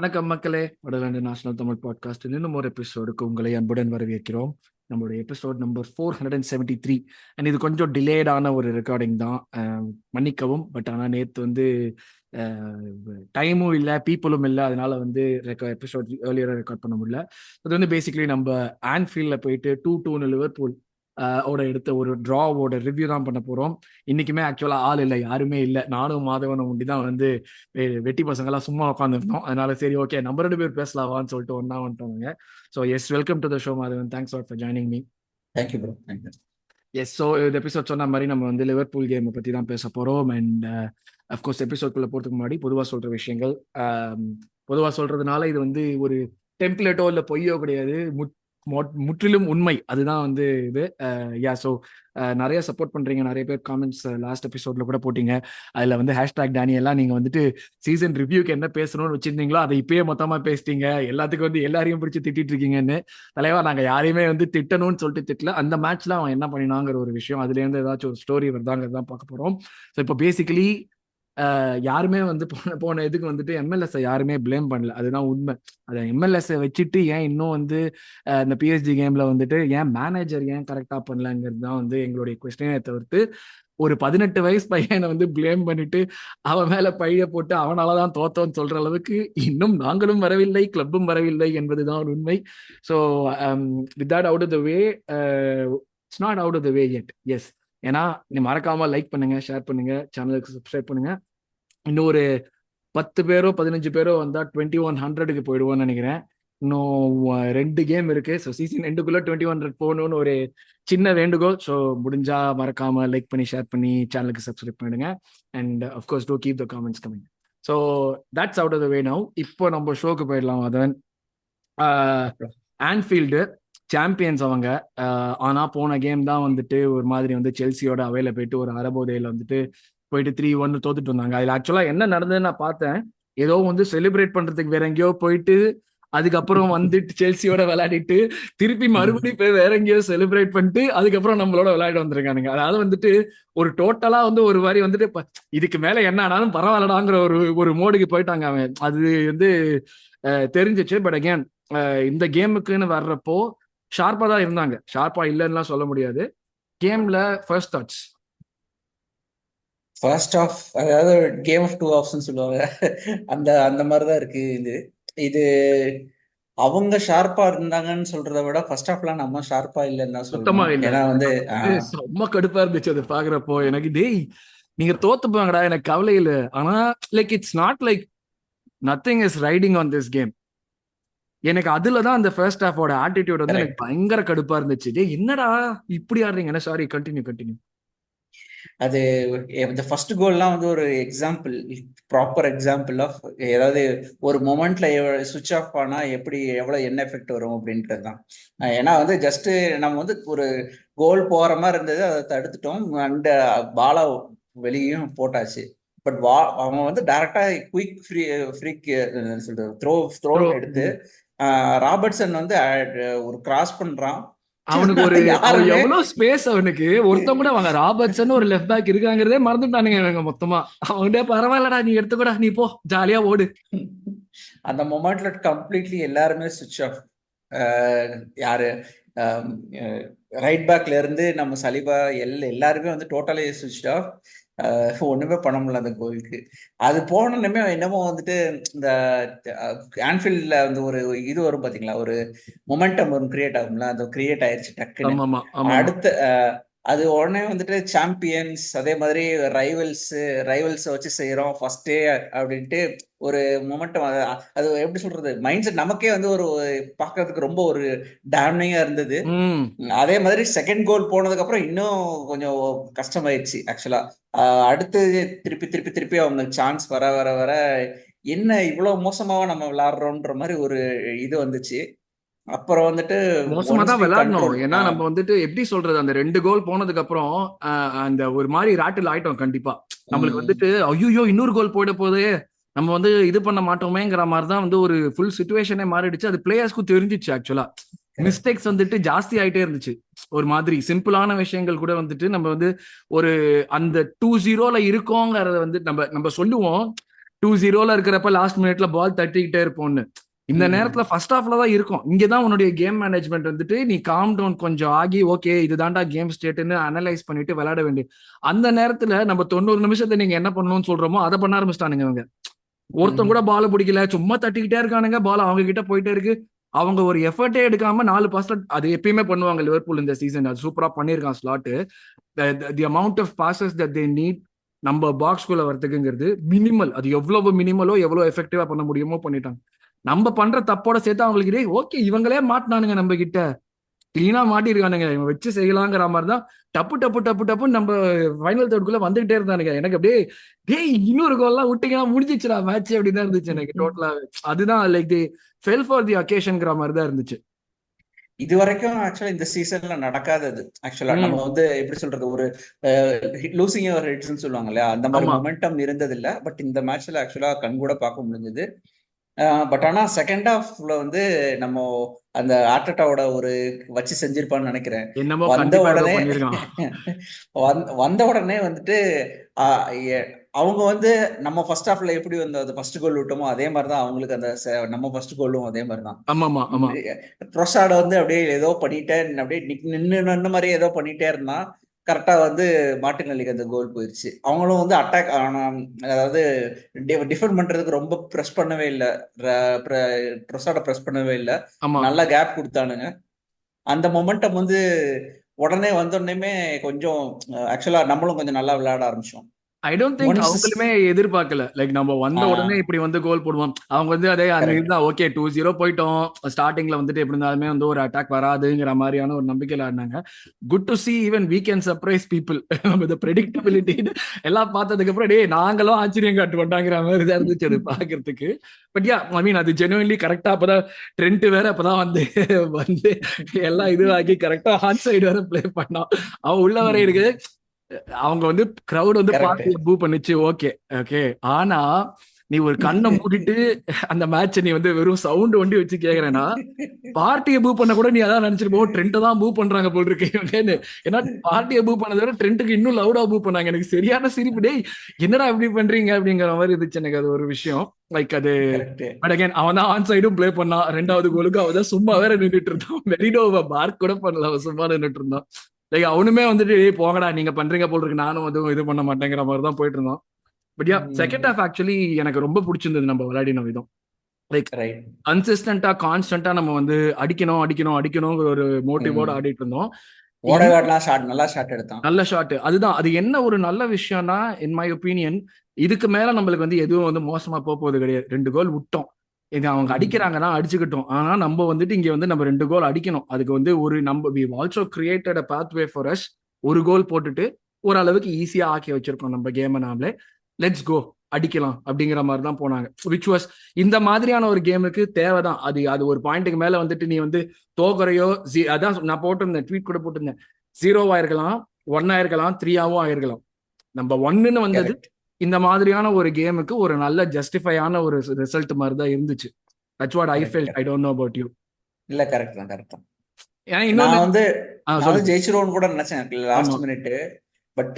வணக்கம் மக்களே, வடலண்டு national Tamil podcast இன்னும் ஒரு எபிசோடுக்கு உங்களை அன்புடன் வரவேற்கிறோம். நம்மளுடைய எபிசோட் நம்பர் 473 அண்ட் இது கொஞ்சம் டிலேடான ஒரு ரெக்கார்டிங் தான். மன்னிக்கவும். பட் ஆனால் நேற்று வந்து டைமும் இல்லை, பீப்புளும் இல்லை, அதனால வந்து எபிசோட் ஏர்லியராக ரெக்கார்ட் பண்ண முடியல. அது வந்து பேசிக்கலி நம்ம ஆன்ஃபீல்டில் போயிட்டு 2-2 லிவர்பூல் ஓட எடுத்த ஒரு டிராவோட ரிவ்யூ தான் பண்ண போறோம். இன்னைக்குமே ஆக்சுவலா ஆள் இல்லை, யாருமே இல்லை. நானும் மாதவனும் முடி தான் வந்து வெட்டி பசங்கெல்லாம் சும்மா உட்காந்துருந்தோம். அதனால சரி, ஓகே, நம்ம 2 பேர் பேசலாவான்னு சொல்லிட்டு ஒன்னா வந்துட்டாங்க. So yes, welcome to the show Madhavan. Thanks for joining me. Thank you bro. Thank you. Yes, so இந்த எபிசோட் சொன்ன மாதிரி நம்ம வந்து லிவர்பூல் கேமை பற்றி தான் பேச போகிறோம். அண்ட் அஃப்கோர்ஸ் எபிசோட்குள்ளே போகிறதுக்கு முன்னாடி பொதுவாக சொல்கிற விஷயங்கள். பொதுவாக சொல்கிறதுனால இது வந்து ஒரு டெம்ப்ளேட்டோ இல்லை பொய்யோ கிடையாது, முற்றிலும் உண்மை. அதுதான் வந்து இது. யா, ஸோ நிறைய சப்போர்ட் பண்ணுறீங்க. நிறைய பேர் காமெண்ட்ஸ் லாஸ்ட் எபிசோடில் கூட போட்டிங்க. அதில் வந்து ஹேஷ்டாக் டேனியெல்லாம் நீங்கள் வந்துட்டு சீசன் ரிவ்யூக்கு என்ன பேசணும்னு வச்சுருந்தீங்களோ அதை இப்பயே மொத்தமாக பேசிட்டீங்க. எல்லாத்துக்கும் வந்து எல்லாரையும் பிடிச்சி திட்டிட்டு இருக்கீங்கன்னு. தலைவா, நாங்கள் யாரையுமே வந்து திட்டணும்னு சொல்லிட்டு திட்டல. அந்த மேட்ச்ல அவன் என்ன பண்ணினாங்கிற ஒரு விஷயம், அதுலேருந்து ஏதாச்சும் ஒரு ஸ்டோரி வருதாங்கிறது தான் பார்க்க போகிறோம். ஸோ இப்போ பேசிக்கலி யாருமே வந்து போன இதுக்கு வந்துட்டு எம்எல்எஸ் யாருமே பிளேம் பண்ணல. அதுதான் உண்மை. அதை எம்எல்எஸ் வச்சுட்டு ஏன் இன்னும் வந்து இந்த பிஎஸ்ஜி கேம்ல வந்துட்டு ஏன் மேனேஜர் ஏன் கரெக்டா பண்ணலங்கிறது தான் வந்து எங்களுடைய கொஸ்டினே தவிர்த்து ஒரு 18 வயசு பையனை வந்து பிளேம் பண்ணிட்டு அவன் மேல பழிய போட்டு அவனாலதான் தோத்தோன்னு சொல்ற அளவுக்கு இன்னும் நாங்களும் வரவில்லை, கிளப்பும் வரவில்லை என்பதுதான் உண்மை. So with that out of the way, it's not out of the way yet. Yes, ஏன்னா நீ மறக்காம லைக் பண்ணுங்க, ஷேர் பண்ணுங்க, சேனலுக்கு சப்ஸ்கிரைப் பண்ணுங்க. இன்னும் ஒரு 10 பேரோ 15 பேரோ வந்தா 2100க்கு போயிடுவோம்னு நினைக்கிறேன். இன்னும் 2 கேம் இருக்கு. ஸோ சீசன் எண்டுக்குள்ள 2100 போகணும்னு ஒரு சின்ன வேண்டுகோள். ஸோ முடிஞ்சா மறக்காம லைக் பண்ணி ஷேர் பண்ணி சேனலுக்கு சப்ஸ்கிரைப் பண்ணிடுங்க. And of course to keep the comments coming. So that's out of the way now. இப்போ நம்ம ஷோக்கு போயிடலாம். அதன் ஆன்ஃபீல்டு சாம்பியன்ஸ் அவங்க. ஆனா போன கேம் தான் வந்துட்டு ஒரு மாதிரி வந்து செல்சியோட அவையில போயிட்டு ஒரு அரைபோதையில வந்துட்டு போயிட்டு 3-1 தோத்துட்டு வந்தாங்க. அதுல ஆக்சுவலா என்ன நடந்ததுன்னு நான் பார்த்தேன். ஏதோ வந்து செலிப்ரேட் பண்றதுக்கு வேற எங்கேயோ போயிட்டு அதுக்கப்புறம் வந்துட்டு செல்சியோட விளையாடிட்டு திருப்பி மறுபடியும் போய் வேற எங்கேயோ செலிப்ரேட் பண்ணிட்டு அதுக்கப்புறம் நம்மளோட விளையாட வந்திருக்கானுங்க. அதாவது வந்துட்டு ஒரு டோட்டலா வந்து ஒரு மாதிரி வந்துட்டு இதுக்கு மேல என்ன ஆனாலும் பரவாயில்லடாங்கிற ஒரு மோடுக்கு போயிட்டாங்க அவன். அது வந்து தெரிஞ்சிச்சு. பட் அகேன் இந்த கேமுக்குன்னு வர்றப்போ ஷார்ப்பா தான் இருந்தாங்க. ஷார்ப்பா இல்லைன்னுலாம் சொல்ல முடியாது. கேம்ல ஃபர்ஸ்ட் தாட்ஸ். ஃபர்ஸ்ட் ஆஃப், அதாவது கேம் ஆஃப் டூ ஆஃப்ஸ்ன்னு சொல்லுவாங்க. அந்த அந்த மாதிரி தான் இருக்கு இது. இது அவங்க ஷார்ப்பா இருந்தாங்கன்னு சொல்றதை விட ஃபர்ஸ்ட் ஆஃப்லாம் நம்ம ஷார்ப்பா இல்லைன்னு தான் சுத்தமா சொல்லணும். இல்ல. ஏன்னா வந்து ரொம்ப கடுப்பா இருந்துச்சு அது பாக்குறப்போ. எனக்கு டேய், நீங்க தோத்து போங்கடா, எனக்கு கவலை இல்ல. ஆனா like it's not like nothing is riding on this game. எனக்கு அதுலதான் அந்த ஃபர்ஸ்ட் ஹாஃபோட ஆட்டிடியூட் வந்து எனக்கு கரெக்ட். பயங்கர கடுப்பா இருந்துச்சு. டேய் என்னடா இப்படி ஆடுறீங்க? Sorry, continue. அது இந்த ஃபர்ஸ்ட் கோல்லாம் வந்து ஒரு எக்ஸாம்பிள், ப்ராப்பர் எக்ஸாம்பிள் ஆஃப் ஏதாவது ஒரு மொமெண்ட்ல சுவிட்ச் ஆஃப் ஆனா எப்படி எவ்வளவு என்ன எஃபெக்ட் வரும் அப்படின்றது தான். ஏன்னா வந்து ஜஸ்ட் நம்ம வந்து ஒரு கோல் போற மாதிரி இருந்தது, அதை தடுத்துட்டோம். அண்ட் பாலா வெளியும் போட்டாச்சு. பட் அவன் வந்து டைரக்டா குயிக் ஃப்ரீக் சொல்றது த்ரோன்னு எடுத்து ராபர்ட்சன் வந்து ஒரு கிராஸ் பண்றான். அவனுக்கு ஒரு யாருமே எவ்வளவு ஸ்பேஸ் அவனுக்கு. ஒருத்தன் கூட அவங்க ராபர்ட்சன் ஒரு லெஃப்ட் பேக் இருக்காங்கிறதே மறந்துட்டானுங்க இவங்க மொத்தமா. அவன்கிட்ட பரவாயில்லடா, நீ எடுத்துக்கூடா, நீ போ, ஜாலியா ஓடு. அந்த மொமெண்ட்ல கம்ப்ளீட்லி எல்லாருமே சுவிட்ச் ஆஃப். யாரு ரைட் பேக்ல இருந்து நம்ம சலிபா எல்லாருமே வந்து டோட்டலி சுவிட்ச் ஆஃப். ஒண்ணுமே பண்ண முடியல அந்த கோலுக்கு. அது போனோமே என்னமோ வந்துட்டு இந்த ஆன்ஃபீல்ட்ல வந்து ஒரு இது வரும் பாத்தீங்களா, ஒரு மொமெண்டம் வரும், கிரியேட் ஆகும்ல, அது கிரியேட் ஆயிருச்சு டக்குன்னு. ஆமா. அடுத்த அது உடனே வந்துட்டு சாம்பியன்ஸ், அதே மாதிரி ரைவல்ஸ் வச்சு செய்யறோம் ஃபர்ஸ்ட் டே அப்படின்ட்டு ஒரு மொமெண்டம். அது எப்படி சொல்றது, மைண்ட் செட் நமக்கே வந்து ஒரு பாக்குறதுக்கு ரொம்ப ஒரு டேம்னிங்கா இருந்தது. அதே மாதிரி செகண்ட் கோல் போனதுக்கு அப்புறம் இன்னும் கொஞ்சம் கஷ்டமாயிடுச்சு ஆக்சுவலா. அடுத்து திருப்பி அவங்க சான்ஸ் வர வர வர என்ன இவ்வளவு மோசமாவா நம்ம விளையாடுறோம்ன்ற மாதிரி ஒரு இது வந்துச்சு. அப்புறம் வந்துட்டு மோசமா ஒன்ஸ் தான் வி விளையாடணும். கண்ட்ரோல். ஏன்னா நம்ம வந்துட்டு எப்படி சொல்றது, அந்த 2 கோல் போனதுக்கு அப்புறம் அந்த ஒரு மாதிரி ராட்டில் ஆயிட்டோம் கண்டிப்பா. நம்மளுக்கு வந்துட்டு ஐயோ இன்னொரு கோல் போயிட போதே, நம்ம வந்து இது பண்ண மாட்டோமேங்கிற மாதிரி தான் வந்து ஒரு ஃபுல் சிச்சுவேஷனே மாறிடுச்சு. அது பிளேயர்ஸ்க்கும் தெரிஞ்சிச்சு. ஆக்சுவலா மிஸ்டேக்ஸ் வந்துட்டு ஜாஸ்தி ஆயிட்டே இருந்துச்சு. ஒரு மாதிரி சிம்பிளான விஷயங்கள் கூட வந்துட்டு நம்ம வந்து ஒரு அந்த 2-0ல இருக்கோங்கிறத வந்து நம்ம சொல்லுவோம். 2-0 இருக்கிறப்ப லாஸ்ட் மினிட்ல பால் தட்டிக்கிட்டே இருப்போம்னு. இந்த நேரத்துல ஃபர்ஸ்ட் ஹாஃப்ல தான் இருக்கும். இங்கதான் உன்னுடைய கேம் மேனேஜ்மெண்ட் வந்துட்டு நீ காம் டவுன் கொஞ்சம் ஆகி, ஓகே இதுதான்டா கேம் ஸ்டேட்னு அனலைஸ் பண்ணிட்டு விளையாட வேண்டிய அந்த நேரத்துல நம்ம 90 நிமிஷத்தை நீங்க என்ன பண்ணணும்னு சொல்றோமோ அதை பண்ண ஆரம்பிச்சிட்டானுங்க இவங்க. ஒருத்தன் கூட பால் பிடிக்கல, சும்மா தட்டிக்கிட்டே இருக்கானுங்க, பால் அவங்க கிட்ட போயிட்டே இருக்கு. அவங்க ஒரு எஃபர்ட்டே எடுக்காம 4 பாஸ்ல, அது எப்பயுமே பண்ணுவாங்க லிவர்பூல் இந்த சீசன், அது சூப்பரா பண்ணிருக்கான் slot. The amount of passes that they need நம்ம பாக்ஸ்குள்ள வரதுக்குங்கிறது மினிமல். அது எவ்வளவு மினிமலோ எவ்வளவு எஃபெக்டிவா பண்ண முடியுமோ பண்ணிட்டாங்க. நம்ம பண்ற தப்போட சேர்த்து அவங்களுக்கு ஓகே இவங்களே மாட்டினானுங்க நம்ம கிட்ட, கிளீனா மாட்டிருக்கானுங்க, இவன் வச்சு செய்யலாங்கிற மாதிரி தான் டப்பு டப்பு டப்பு டப்புன்னு நம்ம ஃபைனல் தேர்டுக்குள்ள வந்துகிட்டே இருந்தானுங்க. எனக்கு அப்படியே டேய் இன்னொரு கோல்லாம் விட்டீங்கன்னா முடிஞ்சிச்சுடா மேட்ச் அப்படின்னு தான் இருந்துச்சு எனக்கு டோட்டலா. அதுதான் like the feel for the அக்கேஷன்ங்கிற மாதிரி தான் இருந்துச்சு. இது வரைக்கும் ஆக்சுவலா இந்த சீசன்ல நடக்காதது. ஆக்சுவலா நம்ம வந்து எப்படி சொல்றது, ஒரு லூசிங் யுவர் ஹெட்ஸ்னு சொல்லுவாங்க இல்லையா, அந்த மாதிரி மொமெண்டம் இருந்தது இல்ல. பட் இந்த மேட்ச்ல ஆக்சுவலா கண் கூட பார்க்க முடிஞ்சது. பட் ஆனா செகண்ட் ஹாஃப்ல வந்து நம்ம அந்த ஆர்டெட்டாவோட ஒரு வச்சு செஞ்சிருப்பான்னு நினைக்கிறேன். வந்த உடனே வந்துட்டு அவங்க வந்து நம்ம ஃபர்ஸ்ட் ஹாஃப்ல எப்படி வந்து அது ஃபர்ஸ்ட் கோல் விட்டோமோ அதே மாதிரிதான் அவங்களுக்கு அந்த நம்ம ஃபர்ஸ்ட் கோலும் அதே மாதிரிதான். ட்ரொசார்ட் வந்து அப்படியே ஏதோ பண்ணிட்டே அப்படியே நின்று மாதிரியே ஏதோ பண்ணிட்டே இருந்தான். கரெக்டா வந்து மார்டினெல்லிக்கு அந்த கோல் போயிருச்சு. அவங்களும் வந்து அட்டாக், அதாவது டிஃபெண்ட் பண்றதுக்கு ரொம்ப ப்ரெஸ் பண்ணவே இல்லை, ட்ரொசார்ட ப்ரெஸ் பண்ணவே இல்லை, நல்லா கேப் கொடுத்தானுங்க. அந்த மொமெண்டம் வந்து உடனே வந்தோடனே கொஞ்சம் ஆக்சுவலா நம்மளும் கொஞ்சம் நல்லா விளையாட ஆரம்பிச்சோம். ஐ டோன்ட் திங்க் அவங்களுமே எதிர்பார்க்கல, லைக் நம்ம வந்த உடனே இப்படி வந்து கோல் போடுவோம். அவங்க வந்து அதே அந்த இதுதான், ஓகே 2-0 போயிட்டோம், ஸ்டார்டிங்ல வந்துட்டு எப்படி இருந்தாலுமே வந்து ஒரு அட்டாக் வராதுங்கிற மாதிரியான ஒரு நம்பிக்கையில ஆடினாங்க. Good to see even we can surprise people. நம்ம இந்த ப்ரெடிக்டபிலிட்டி எல்லாம் பார்த்ததுக்கு அப்புறம் டே நாங்களும் ஆச்சரியம் காட்டு வந்தாங்கிற மாதிரி தான் இருந்துச்சு அது பாக்குறதுக்கு. பட் யா ஐ மீன் அது ஜெனுவன்லி கரெக்டா. அப்பதான் ட்ரெண்ட் வேற அப்பதான் வந்து எல்லாம் இதுவாகி கரெக்டா ஹாட் சைடு வேற பிளே பண்ணான். அவன் உள்ள வர இருக்கு, அவங்க வந்து கிரௌட் வந்து பார்ட்டியை பூ பண்ணிச்சு, ஓகே ஓகே. ஆனா நீ ஒரு கண்ணை மூடிட்டு அந்த மேட்ச நீ வந்து வெறும் சவுண்ட் ஒண்டி வச்சு கேக்குறேன்னா, பார்ட்டியை பூ பண்ண கூட நீ அதான் நினைச்சிருப்போம், ட்ரெண்ட் தான் பூ பண்றாங்க போல் இருக்கு. ஏன்னா பார்ட்டியை பூ பண்ணதை விட ட்ரெண்ட்டுக்கு இன்னும் லவுடா பூ பண்ணாங்க. எனக்கு சரியான சிரிப்பு, டேய் என்னடா இப்படி பண்றீங்க அப்படிங்கிற மாதிரி இருந்துச்சு எனக்கு அது ஒரு விஷயம். லைக் அது பட் அகைன் அவன் தான் ஆன் சைடும் பிளே பண்ணான். 2வது கோலுக்கு அவன் தான் சும்மா வேற நின்றுட்டு இருந்தான். மெரினோவை பார்க் கூட பண்ணல, அவன் சும்மா நின்றுட்டு இருந்தான். லைக் அவனுமே வந்துட்டு போங்கடா நீங்க பண்றீங்க போல் இருக்கு, நானும் வந்து இது பண்ண மாட்டேங்கிற மாதிரி தான் போயிட்டு இருந்தோம். But yeah second half actually எனக்கு ரொம்ப பிடிச்சிருந்தது நம்ம விளையாடின விதம். லைக் கன்சிஸ்டன்டா கான்ஸ்டன்டா நம்ம வந்து அடிக்கணும் அடிக்கணும் அடிக்கணுங்கிற ஒரு மோட்டிவோட ஆடிட்டு இருந்தோம். நல்ல ஷாட். அதுதான் அது என்ன ஒரு நல்ல விஷயம்னா, இன் மை ஒப்பீனியன் இதுக்கு மேல நம்மளுக்கு வந்து எதுவும் வந்து மோசமா போகுது கிடையாது. 2 கோல் விட்டோம், இது அவங்க அடிக்கிறாங்கன்னா அடிச்சுக்கிட்டோம். ஆனா நம்ம வந்துட்டு இங்க வந்து நம்ம 2 கோல் அடிக்கணும். அதுக்கு வந்து ஒரு நம்ம we also created a pathway for us. ஒரு கோல் போட்டுட்டு ஓரளவுக்கு ஈஸியா ஆக்கி வச்சிருக்கோம் நம்ம கேமை நாமளே. லெட்ஸ் கோ அடிக்கலாம் அப்படிங்கிற மாதிரி தான் போனாங்க. விச் வாஸ் இந்த மாதிரியான ஒரு கேமுக்கு தேவைதான். அது ஒரு பாயிண்ட்டுக்கு மேல வந்துட்டு நீ வந்து தோக்குறையோ, அதான் நான் போட்டிருந்தேன், ட்வீட் கூட போட்டிருந்தேன், 0 இருக்கலாம், 1 இருக்கலாம், 3 ஆயிருக்கலாம். நம்ம 1ன்னு வந்தது இந்த மாதிரியான ஒரு கேமுக்கு ஒரு நல்ல ஜஸ்டிஃபையான ஒரு ரிசல்ட் மாதிரி தான் இருந்துச்சு. That's what I felt. I don't know about you. இல்ல கரெக்ட் தான். நான் வந்து ஜெயிச்சிரோன்னு கூட நினைச்சேன் லாஸ்ட் மினிட். பட்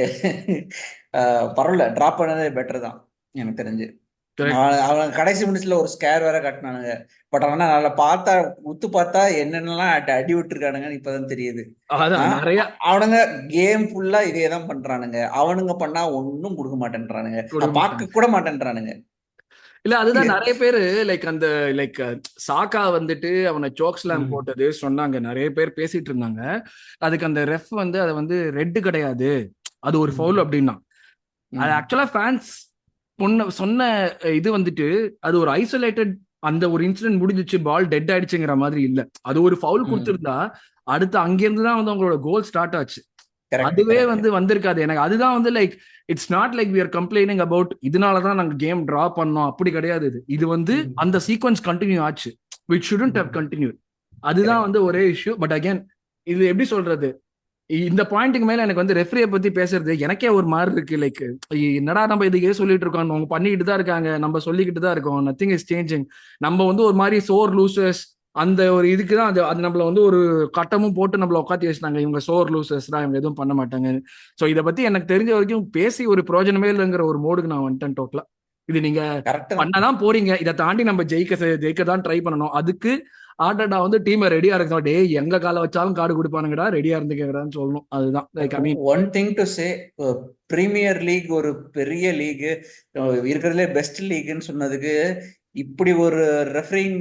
பரவாயில்ல, டிராப் பண்ணதே பெட்டர் தான் எனக்கு தெரிஞ்சு. அவன் கடைசி மினிட்ஸ்ல ஒரு ஸ்கேர் வேற கட்டினானுங்க. பட் ஆனா நல்லா பார்த்தா உத்து பார்த்தா என்னென்னலாம் அடி விட்டுருக்கானுங்கன்னு இப்பதான் தெரியுது. அவனுங்க கேம் ஃபுல்லா இதேதான் பண்றானுங்க. அவனுங்க பண்ணா ஒன்னும் கொடுக்க மாட்டேன்றானுங்க, பார்க்க கூட மாட்டேன்றானுங்க. இல்ல அதுதான் நிறைய பேரு லைக் சாக்கா வந்துட்டு அவனை சோக் ஸ்லாம் போட்டது சொன்னாங்க, நிறைய பேர் பேசிட்டு இருந்தாங்க. அதுக்கு அந்த ரெஃப் வந்து அதை வந்து ரெட் கிடையாது, அது ஒரு ஃபவுல் அப்படின்னா. அது ஆக்சுவலா ஃபேன்ஸ் சொன்ன இது வந்துட்டு அது ஒரு ஐசோலேட்டட், அந்த ஒரு இன்சிடென்ட் முடிஞ்சிச்சு, பால் டெட் ஆயிடுச்சுங்கிற மாதிரி இல்ல. அது ஒரு ஃபவுல் கொடுத்திருந்தா அடுத்து அங்கிருந்து தான் வந்து அவங்களோட கோல் ஸ்டார்ட் ஆச்சு. அதுவே வந்து வந்திருக்காது. எனக்கு அதுதான் வந்து like it's not like we are complaining about இதனாலதான் நாங்க கேம் டிரா பண்ணோம், அப்படி கிடையாது. இது வந்து அந்த சீக்வன்ஸ் கண்டினியூ ஆச்சு, விச் ஷுடன்ட் ஹவ் கண்டினியூ. அதுதான் வந்து ஒரே இஷ்யூ. பட் அகைன் இது எப்படி சொல்றது, இந்த பாயிண்ட்டுக்கு மேல எனக்கு வந்து ரெஃப்ரியை பத்தி பேசுறது எனக்கே ஒரு மாதிரி இருக்கு. லைக் என்னடா நம்ம இதுக்கே சொல்லிட்டு இருக்கோம், அவங்க பண்ணிக்கிட்டு தான் இருக்காங்க, நம்ம சொல்லிக்கிட்டு தான் இருக்கோம், நத்திங் இஸ் சேஞ்சிங். நம்ம வந்து ஒரு மாதிரி சோர் லூசர்ஸ் அந்த ஒரு இதுக்குதான் அது நம்மள வந்து ஒரு கட்டமும் போட்டு நம்மள உட்காந்து வச்சுட்டாங்க, இவங்க சோர் லூசர்ஸ் தான், இவங்க எதுவும் பண்ண மாட்டாங்க. ஸோ இதை பத்தி எனக்கு தெரிஞ்ச வரைக்கும் பேசி ஒரு பிரோஜனமே இல்லைங்கிற ஒரு மோடுக்கு நான் வந்துட்டேன் டோட்டலா. இது நீங்க கரெக்ட் தான். பண்ணதான் போறீங்க, இதை தாண்டி நம்ம ஜெயிக்க தான் ட்ரை பண்ணணும். அதுக்கு ஆர்டேட்டா வந்து டீமை ரெடியா இருக்கணும். டே எங்க காலை வச்சாலும் கார்டு கொடுப்பானுங்கடா, ரெடியா இருந்துக்கடான்னு சொல்லணும். அதுதான் like I mean one thing to say, Premier League ஒரு பெரிய லீக், இருக்கிறதுலே பெஸ்ட் லீக்னு சொன்னதுக்கு இப்படி ஒரு ரெஃபரிங்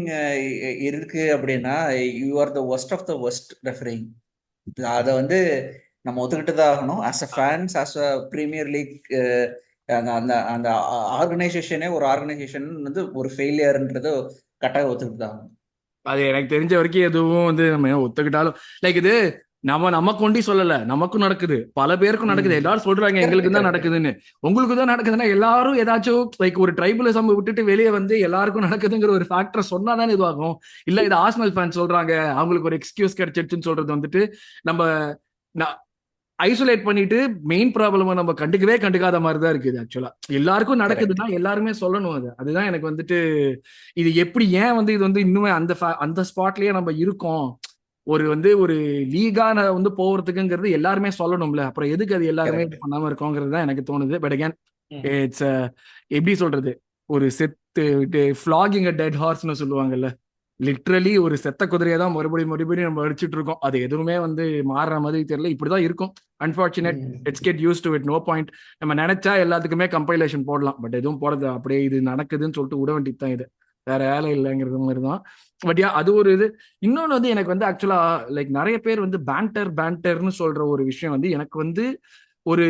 இருக்கு அப்படின்னா you are the worst of the worst refereeing. அதை வந்து நம்ம ஒத்துக்கிட்டு தான் ஆகணும். As a fans, as a Premier League அந்த அந்த அந்த ஆர்கனைசேஷனே ஒரு ஆர்கனைசேஷன் வந்து ஒரு ஃபெயிலியர்ன்றது கட்டாயம் ஒத்துக்கிட்டு தான் ஆகணும். அது எனக்கு தெரிஞ்ச வரைக்கும் எதுவும் வந்து நம்ம ஒத்துக்கிட்டாலும் லைக் இது நம்ம கொண்டு சொல்லல, நமக்கும் நடக்குது, பல பேருக்கும் நடக்குது. எல்லாரும் சொல்றாங்க எங்களுக்கு தான் நடக்குதுன்னு. உங்களுக்கு தான் நடக்குதுன்னா எல்லாரும் ஏதாச்சும் லைக் ஒரு ட்ரைபலிசம் விட்டுட்டு வெளியே வந்து எல்லாருக்கும் நடக்குதுங்கிற ஒரு ஃபேக்டர் சொன்னாதான் இதுவாகும். இல்ல இது ஆர்சனல் ஃபேன் சொல்றாங்க அவங்களுக்கு ஒரு எக்ஸ்கியூஸ் கிடைச்சிருச்சுன்னு சொல்றது வந்துட்டு நம்ம ஐசோலேட் பண்ணிட்டு மெயின் ப்ராப்ளம் நம்ம கண்டுக்காத மாதிரி தான் இருக்குது. ஆக்சுவலா எல்லாருக்கும் நடக்குதுன்னா எல்லாருமே சொல்லணும். அதுதான் எனக்கு வந்துட்டு இது எப்படி ஏன் வந்து இது வந்து இன்னுமே அந்த ஸ்பாட்லயே நம்ம இருக்கோம், ஒரு லீகா வந்து போறதுக்குங்கிறது எல்லாருமே சொல்லணும்ல. அப்புறம் எதுக்கு அது எல்லாருமே பண்ணாம இருக்கோங்கிறது தான் எனக்கு தோணுது. பட் அகேன் இட்ஸ் எப்படி சொல்றது, ஒரு செத்து ஃபிளாகிங் அ டெட் ஹார்ஸ்னு சொல்லுவாங்கல்ல, லிட்ரலி ஒரு செத்த குதிரையை தான் மறுபடியும் நம்ம அடிச்சுட்டு இருக்கோம். அது எதுவுமே வந்து மாறுற மாதிரி தெரியல. இப்படிதான் இருக்கும். Unfortunate, let's get used to it. No point. நம்ம நினைச்சா எல்லாத்துக்குமே கம்பைலேஷன் போடலாம், பட் எதுவும் போடுறது அப்படியே இது நடக்குதுன்னு சொல்லிட்டு விட வேண்டியது தான். இது வேற வேலை இல்லைங்கிறது மாதிரி தான். பட் அது ஒரு இது. இன்னொன்று வந்து எனக்கு வந்து ஆக்சுவலா லைக் நிறைய பேர் வந்து பேண்டர்னு சொல்ற ஒரு விஷயம் வந்து எனக்கு வந்து ஒரு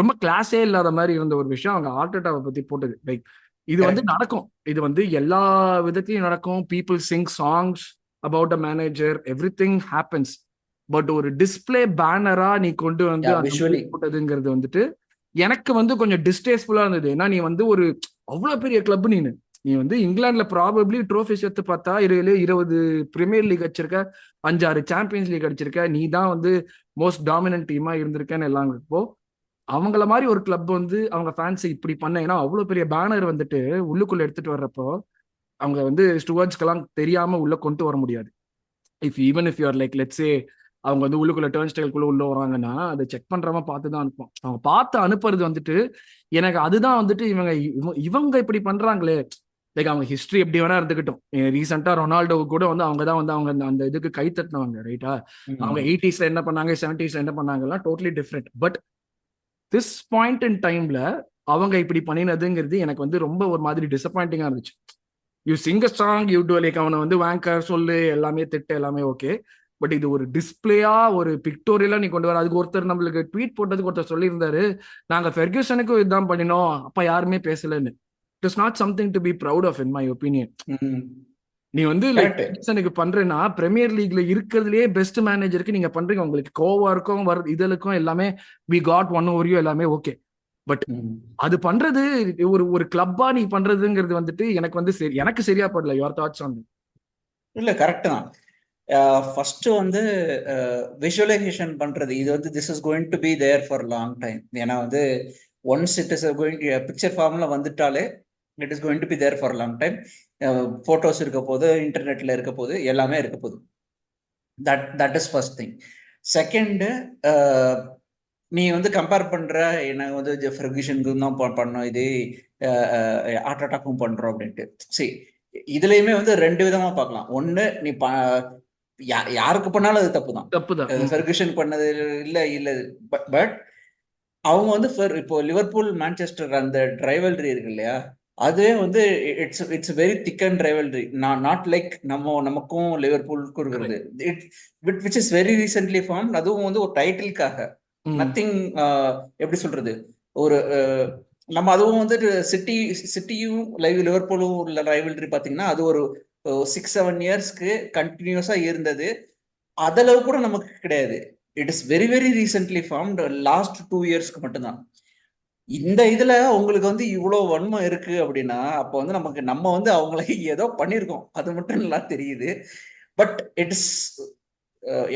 ரொம்ப கிளாஸே இல்லாத மாதிரி இருந்த ஒரு விஷயம் அவங்க ஆர்டேட்டாவை பத்தி போட்டது. லைக் இது வந்து நடக்கும், இது வந்து எல்லா விதத்திலையும் நடக்கும். People Singh songs about a manager, every thing happens. But ஒரு டிஸ்பிளே பேனரா நீ கொண்டு வந்து போட்டதுங்கிறது வந்துட்டு எனக்கு வந்து கொஞ்சம் டிஸ்டேஸ்ஃபுல்லா இருந்தது. ஏன்னா நீ வந்து ஒரு அவ்வளவு பெரிய கிளப், நீ வந்து இங்கிலாந்துல ப்ராபப்ளி ட்ரோஃபிஸ் எடுத்து பார்த்தா 20 பிரீமியர் லீக் அடிச்சிருக்க, 5-6 சாம்பியன்ஸ் லீக் அடிச்சிருக்க, நீ தான் வந்து மோஸ்ட் டாமினன்ட் டீமா இருந்திருக்கேன்னு எல்லாம். இப்போ அவங்கள மாதிரி ஒரு கிளப் வந்து அவங்க ஃபேன்ஸ் இப்படி பண்ண, ஏன்னா அவ்வளவு பெரிய பேனர் வந்துட்டு உள்ளுக்குள்ள எடுத்துட்டு வர்றப்போ அவங்க வந்து ஸ்டூவர்ட்ஸ்க்கெல்லாம் தெரியாம உள்ள கொண்டு வர முடியாது. Even if you're like let's say அவங்க வந்து உள்ளுக்குள்ள டர்ன் ஸ்டைல்குள்ள உள்ள வராங்கன்னா அதை செக் பண்றவன் பார்த்து தான் அனுப்பும். அவங்க பார்த்து அனுப்புறது வந்துட்டு எனக்கு அதுதான் வந்துட்டு இவங்க இப்படி பண்றாங்களே. லைக் அவங்க ஹிஸ்டரி எப்படி வேணா இருந்துக்கிட்டோம். ரீசெண்டா ரொனால்டோ கூட வந்து அவங்க தான் வந்து அவங்க அந்த இதுக்கு கை தட்டினவங்க, ரைட்டா? அவங்க 80s என்ன பண்ணாங்க, 70s என்ன பண்ணாங்கலாம் totally different. But this point in டைம்ல அவங்க இப்படி பண்ணினதுங்கிறது எனக்கு வந்து ரொம்ப ஒரு மாதிரி டிசப்பாயிண்டிங்கா இருந்துச்சு. You sing a song, you do like அவனை வந்து வேங்கர் சொல்லு, எல்லாமே திட்டு, எல்லாமே ஓகே. பட் இது ஒரு டிஸ்பிளேயா ஒரு பிக்டோரியலா நீ கொண்டு வர. அதுக்கு ஒருத்தர் நம்மளுக்கு ட்வீட் போட்டதுக்கு ஒருத்தர் சொல்லியிருந்தாரு, நாங்க ஃபெர்கியூசனுக்கும் இதுதான் பண்ணினோம், அப்ப யாருமே பேசலன்னு. It is not something to be proud of in my opinion. நீ வந்து லைக் ஃபெர்கியூசனுக்கு பண்றேன்னா பிரீமியர் லீக்ல இருக்கிறதுலயே பெஸ்ட் மேனேஜருக்கு நீங்க பண்றீங்க. உங்களுக்கு கோவா இருக்கும் இதழுக்கும் எல்லாமே we got one over you, எல்லாமே ஓகே. பட் அது பண்றது ஒரு கிளப்பா நீ பண்றதுங்கிறது வந்துட்டு எனக்கு வந்து எனக்கு சரியா படல. Your thoughts on? இல்ல கரெக்ட் தான். ஃபர்ஸ்ட் வந்து விஷுவலைசேஷன் பண்றது, இது வந்து this is going to be there for long time. ஏன்னா வந்து once it is going picture ஃபார்ம்ல வந்துட்டாலே it is going to be there for long time. Photos இருக்க போது, இன்டர்நெட்ல இருக்க போது, எல்லாமே இருக்க போது. That is first thing. Second, நீ வந்து கம்பேர் பண்ற, என்ன வந்து ஃபெர்குசனுக்கு தான் பண்ணோம், இது ஆர்டேட்டாக்கும் பண்றோம் அப்படின்ட்டு. சரி, இதுலயுமே வந்து ரெண்டு விதமா பார்க்கலாம். ஒண்ணு, நீ யாருக்கு பண்ணாலும் அது தப்பு தான். ஃபெர்குசன் பண்ணது இல்ல. பட் அவங்க வந்து இப்போ லிவர்பூல் மேன்செஸ்டர் அந்த ரைவல்ரி இருக்கு இல்லையா, அதுவே வந்து it's very thick and rivalry. Not like நமக்கும் லிவர்பூலுக்கும் இருக்கிறது, which is very recently form. அதுவும் வந்து ஒரு டைட்டிலுக்காக, நத்திங் எப்படி சொல்றது, ஒரு நம்ம அதுவும் வந்து சிட்டியும் லிவர்பூலும் உள்ள ரைவல்ரி பாத்தீங்கன்னா அது ஒரு 6-7 இயர்ஸ்க்கு கண்டினியூஸா இருந்தது. அதளவு கூட நமக்கு கிடையாது. It is very very recently formed, last 2 இயர்ஸ்க்கு மட்டும்தான். இந்த இதுல உங்களுக்கு வந்து இவ்வளவு வன்மை இருக்கு அப்படின்னா, அப்ப வந்து நம்ம வந்து அவங்களை ஏதோ பண்ணிருக்கோம், அது மட்டும் நல்லா தெரியுது. பட் இட்ஸ்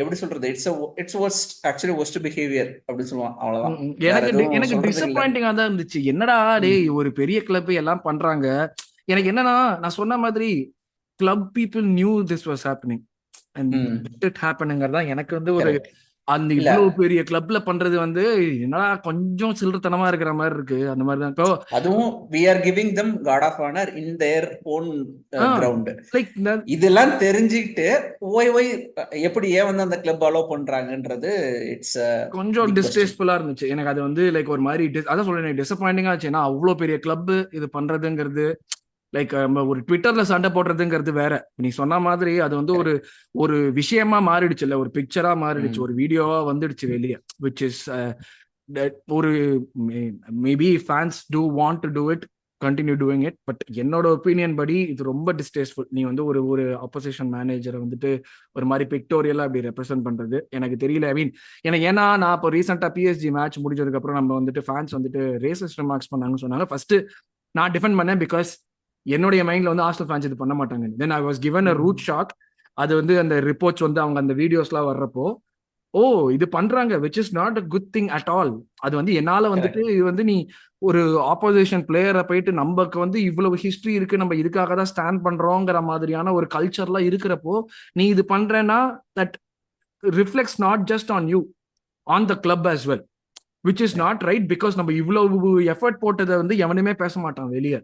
எப்படி சொல்றது, it's worst, actually worst behaviour அப்படின்னு சொல்லுவான். அவ்வளவுதான். எனக்கு டிசப்பாயிண்டிங்கா தான் இருந்துச்சு. என்னடா டேய், ஒரு பெரிய கிளப் எல்லாம் பண்றாங்க. எனக்கு என்னன்னா, நான் சொன்ன மாதிரி club people knew this was happening and it ஹேப்பனிங்கிறதா எனக்கு வந்து ஒரு அந்த இல்ல இவ்வளவு பெரிய கிளப்ல பண்றது வந்து என்னடா கொஞ்சம் சில்லறத்தனமா இருக்கிற மாதிரி இருக்கு. அந்த மாதிரி தான் இப்போ அதுவும் we are giving them God of Honor in their own ground. Like இதெல்லாம் தெரிஞ்சுக்கிட்டு ஒய் எப்படி ஏன் வந்து அந்த கிளப் அலோவ் பண்றாங்கன்றது இட்ஸ் கொஞ்சம் பிக் கொஸ்டின். டிஸ்டேஸ்ஃபுல்லா இருந்துச்சு எனக்கு. அது வந்து லைக் ஒரு மாதிரி அதான் சொல்றேன், டிசப்பாயிண்டிங்கா ஆச்சு. ஏன்னா அவ்வளோ பெரிய கிளப் இது பண்றதுங்கிறது லைக் ஒரு ட்விட்டர்ல சண்டை போடுறதுங்கிறது வேற. நீ சொன்ன மாதிரி அது வந்து ஒரு கரெக்ட். ஒரு விஷயமா மாறிடுச்சு, இல்ல ஒரு பிக்சரா மாறிடுச்சு, ம். ஒரு வீடியோவா வந்துடுச்சு வெளியே. விச் இஸ் ஒரு maybe fans too want to do it, continue doing it. But என்னோட ஒப்பீனியன் படி இது ரொம்ப டிஸ்டேஸ்ஃபுல். நீ வந்து ஒரு ஒரு அப்போசிஷன் மேனேஜரை வந்துட்டு ஒரு மாதிரி பிக்டோரியலா அப்படி ரெப்ரசென்ட் பண்றது எனக்கு தெரியல. ஐ மீன் எனக்கு ஏன்னா நான் இப்போ ரீசெண்டா பிஎஸ்ஜி மேட்ச் முடிஞ்சதுக்கு அப்புறம் நம்ம வந்துட்டு ஃபேன்ஸ் வந்துட்டு ரேசிஸ்ட் ரிமார்க்ஸ் பண்ணாங்கன்னு சொன்னாங்க. ஃபர்ஸ்ட் நான் டிஃபெண்ட் பண்ணேன், பிகாஸ் என்னுடைய மைண்ட்ல வந்து ஆர்சனல் ஃபேன்ஸ் இது பண்ண மாட்டாங்க. Then I was given a rude shock. அது வந்து அந்த ரிப்போர்ட்ஸ் வந்து அவங்க அந்த வீடியோஸ்லாம் வர்றப்போ ஓ இது பண்றாங்க, which is not a good thing at all. அது வந்து என்னால வந்துட்டு கரெக்ட். இது வந்து நீ ஒரு ஆப்போசிஷன் பிளேயரை போயிட்டு நமக்கு வந்து இவ்வளவு ஹிஸ்டரி இருக்கு, நம்ம இதுக்காக தான் ஸ்டாண்ட் பண்றோங்கிற மாதிரியான ஒரு கல்ச்சர்லாம் இருக்கிறப்போ நீ இது பண்றேன்னா that reflects not just on you, on the club as well, which is not right. Because நம்ம இவ்வளவு எஃபர்ட் போட்டதை வந்து எவனுமே பேச மாட்டான் வெளியே.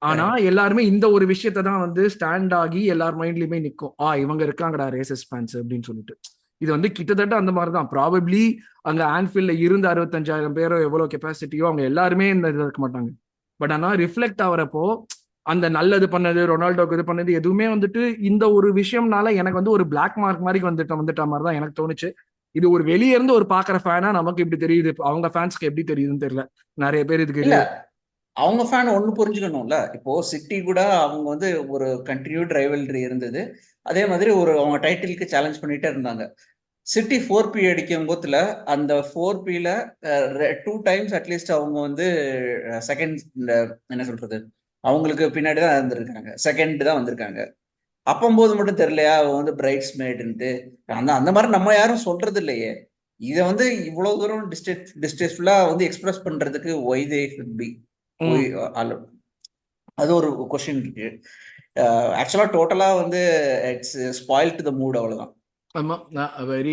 ஆனா கரெக்ட். எல்லாருமே இந்த ஒரு விஷயத்தை தான் வந்து ஸ்டாண்ட் ஆகி எல்லார் மைண்ட்லயுமே நிற்கும், இவங்க இருக்காங்கடா ரேசஸ் ஃபேன்ஸ் அப்படின்னு சொல்லிட்டு. இது வந்து கிட்டத்தட்ட அந்த மாதிரி தான். ப்ராபப்ளி அங்க ஆன்ஃபீல்ட்ல இருந்த 65,000 பேரோ எவ்வளவு கெப்பாசிட்டியோ அவங்க எல்லாருமே இந்த இது இருக்க மாட்டாங்க. பட் ஆனா ரிஃப்ளெக்ட் ஆகிறப்போ அந்த நல்லது பண்ணது, ரொனால்டோக்கு இது பண்ணது எதுவுமே வந்துட்டு இந்த ஒரு விஷயம்னால எனக்கு வந்து ஒரு பிளாக் மார்க் மாதிரி வந்துட்ட மாதிரி தான் எனக்கு தோணுச்சு. இது ஒரு வெளியே இருந்து ஒரு பாக்குற ஃபேனா நமக்கு இப்படி தெரியுது, அவங்க ஃபேன்ஸ்க்கு எப்படி தெரியுதுன்னு தெரியல. நிறைய பேர் இதுக்கு இல்ல அவங்க ஃபேன் ஒண்ணு புரிஞ்சுக்கணும்ல. இப்போ சிட்டி கூட அவங்க வந்து ஒரு கண்டினியூட் ரைவல்ரி இருந்தது. அதே மாதிரி ஒரு அவங்க டைட்டிலுக்கு சேலஞ்ச் பண்ணிட்டே இருந்தாங்க. சிட்டி 4P அடிக்கும் போதுல அந்த 4Pல 2 டைம்ஸ் அட்லீஸ்ட் அவங்க வந்து செகண்ட் என்ன சொல்றது, அவங்களுக்கு பின்னாடி தான் இருந்திருக்காங்க, செகண்ட் தான் வந்திருக்காங்க. அப்பம்போது மட்டும் தெரியலையா அவங்க வந்து பிரைட்ஸ் மேடுன்ட்டு. அந்த அந்த மாதிரி நம்ம யாரும் சொல்றது இல்லையே. இதை வந்து இவ்வளவு தூரம் டிஸ்டேஸ்ஃபுல்லா வந்து எக்ஸ்பிரஸ் பண்றதுக்கு why they should be why அது ஒரு கொஸ்டின் இருக்கு. ஆக்சுவலா டோட்டலா வந்து it's spoil to the mood, அவ்வளவுதான். வெரி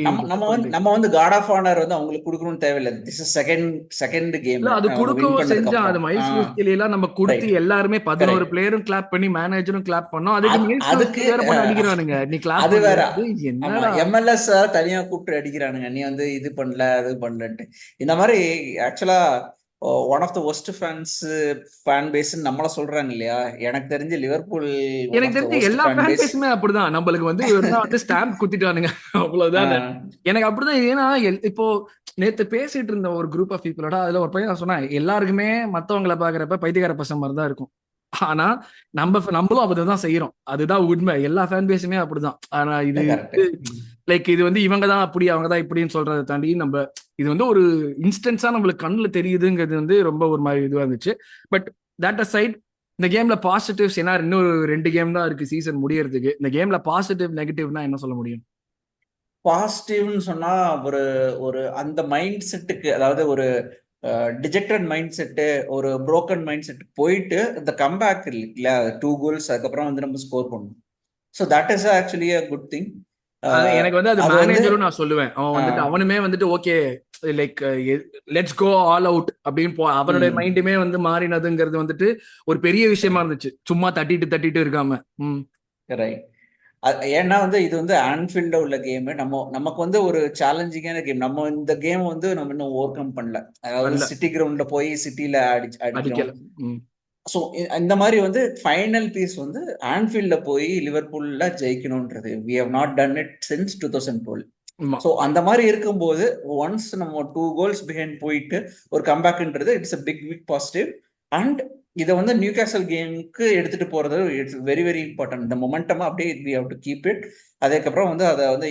நம்ம வந்து காட் ஆஃப் ஆனர் வந்து அவங்களுக்கு கொடுக்கணும்னு தேவையில்லை. திஸ் இஸ் செகண்ட் கேம் இல்ல அது அவங்க வின் கொடுக்கவும் பண்ணதுக்கு செஞ்சா, அது அப்புறம். மைல்ஸ் எல்லாம் நம்ம கொடுத்து ரைட். எல்லாருமே 11 கரெக்ட். பிளேயரும் கிளாப் பண்ணி மேனேஜரும் கிளாப் பண்ணோம். அதுக்கு மைல்ஸ் அதுக்கு வேற போட்டு அடிக்கிறானுங்க, நீ கிளாப் அது வேற. பண்ணது ஆமா, என்னடா. MLS தனியா கூப்பிட்டு அடிக்கிறானுங்க, நீ வந்து இது பண்ணல அது பண்ணலன்ட்டு. இந்த மாதிரி ஆக்சுவலா one of the worst fan base நம்மள சொல்றாங்க இல்லையா. எனக்கு தெரிஞ்சு லிவர்பூல் ஒன் எனக்கு ஆஃப் த தெரிஞ்சு ஒஸ்ட் எல்லா ஃபேன் ஃபேன் பேஸ். பேஸுமே அப்படிதான். நம்மளுக்கு வந்து இவர்தான் வந்து ஸ்டாம்ப் குத்திட்டானுங்க அவ்வளவுதான். எனக்கு அப்படிதான். ஏன்னா இப்போ நேத்து பேசிட்டு இருந்த ஒரு குரூப் ஆஃப் பீப்புளோட அதுல ஒரு பையன் சொன்னேன், எல்லாருக்குமே மத்தவங்களை பாக்குறப்ப பைத்தியக்கார பசங்க மாதிரி தான் இருக்கும். ஆனா நம்மளும் அப்படிதான் செய்யறோம், அதுதான் உண்மை. எல்லா ஃபேன் பேஸுமே அப்படிதான். ஆனா இது கரெக்ட். லைக் இது வந்து இவங்க தான் அப்படி அவங்க தான் இப்படின்னு சொல்றதை தாண்டி நம்ம இது வந்து ஒரு இன்ஸ்டன்ஸா நம்மளுக்கு கண்ணுல தெரியுதுங்கிறது வந்து ரொம்ப ஒரு மாதிரி இதுவா இருந்துச்சு. பட் தட் அசைட், இந்த கேம்ல பாசிட்டிவ்ஸ் என்ன, இன்னொரு 2 கேம் தான் இருக்கு சீசன் முடியறதுக்கு. இந்த கேம்ல பாசிட்டிவ் நெகட்டிவ்னா என்ன சொல்ல முடியும்? பாசிட்டிவ்னு சொன்னா ஒரு ஒரு அந்த மைண்ட் செட்டுக்கு, அதாவது ஒரு டிஜெக்டட் மைண்ட் செட்டு, ஒரு புரோக்கன் மைண்ட் செட் போயிட்டு இந்த கம்பேக் இல்ல 2 கோல்ஸ் அதுக்கப்புறம் வந்து நம்ம ஸ்கோர் பண்ணணும். So that is actually a good thing. எனக்கு வந்து அது அது வந்து மேனேஜரும் நான் சொல்லுவேன். அவன் வந்துட்டு அவனுமே வந்துட்டு okay like let's go all out அப்படின்னு அவனுடைய மைண்டுமே வந்து மாறினதுங்கிறது வந்துட்டு ஒரு பெரிய விஷயமா இருந்துச்சு, சும்மா தட்டிட்டு இருக்காம. ரைட். ஏன்னா வந்து இது வந்து ஆன்ஃபீல்ட்ல உள்ள கேம், நமக்கு வந்து ஒரு சேலஞ்சிங்கான கேம். நம்ம இந்த கேம் வந்து நம்ம இன்னும் ஓவர் கம் பண்ணல. அதாவது சிட்டி கிரவுண்ட்ல போய் சிட்டில அடிக்கல. ஸோ இந்த மாதிரி வந்து ஃபைனல் பீஸ் வந்து ஆன்ஃபீல்ட்ல போய் லிவர்பூல்ல ஜெயிக்கணும்ன்றது we have not done it since 2012. So அந்த மாதிரி இருக்கும்போது ஒன்ஸ் நம்ம 2 கோல்ஸ் பிஹைண்ட் போயிட்டு ஒரு கம்பேக்ன்றது it's a big positive. And இதை வந்து நியூ கேசல் கேமுக்கு எடுத்துட்டு போறது இட்ஸ் வெரி வெரி இம்பார்ட்டன்ட். இந்த மொமெண்டம் அப்படியே we have to keep it. அதுக்கப்புறம் வந்து அதை வந்து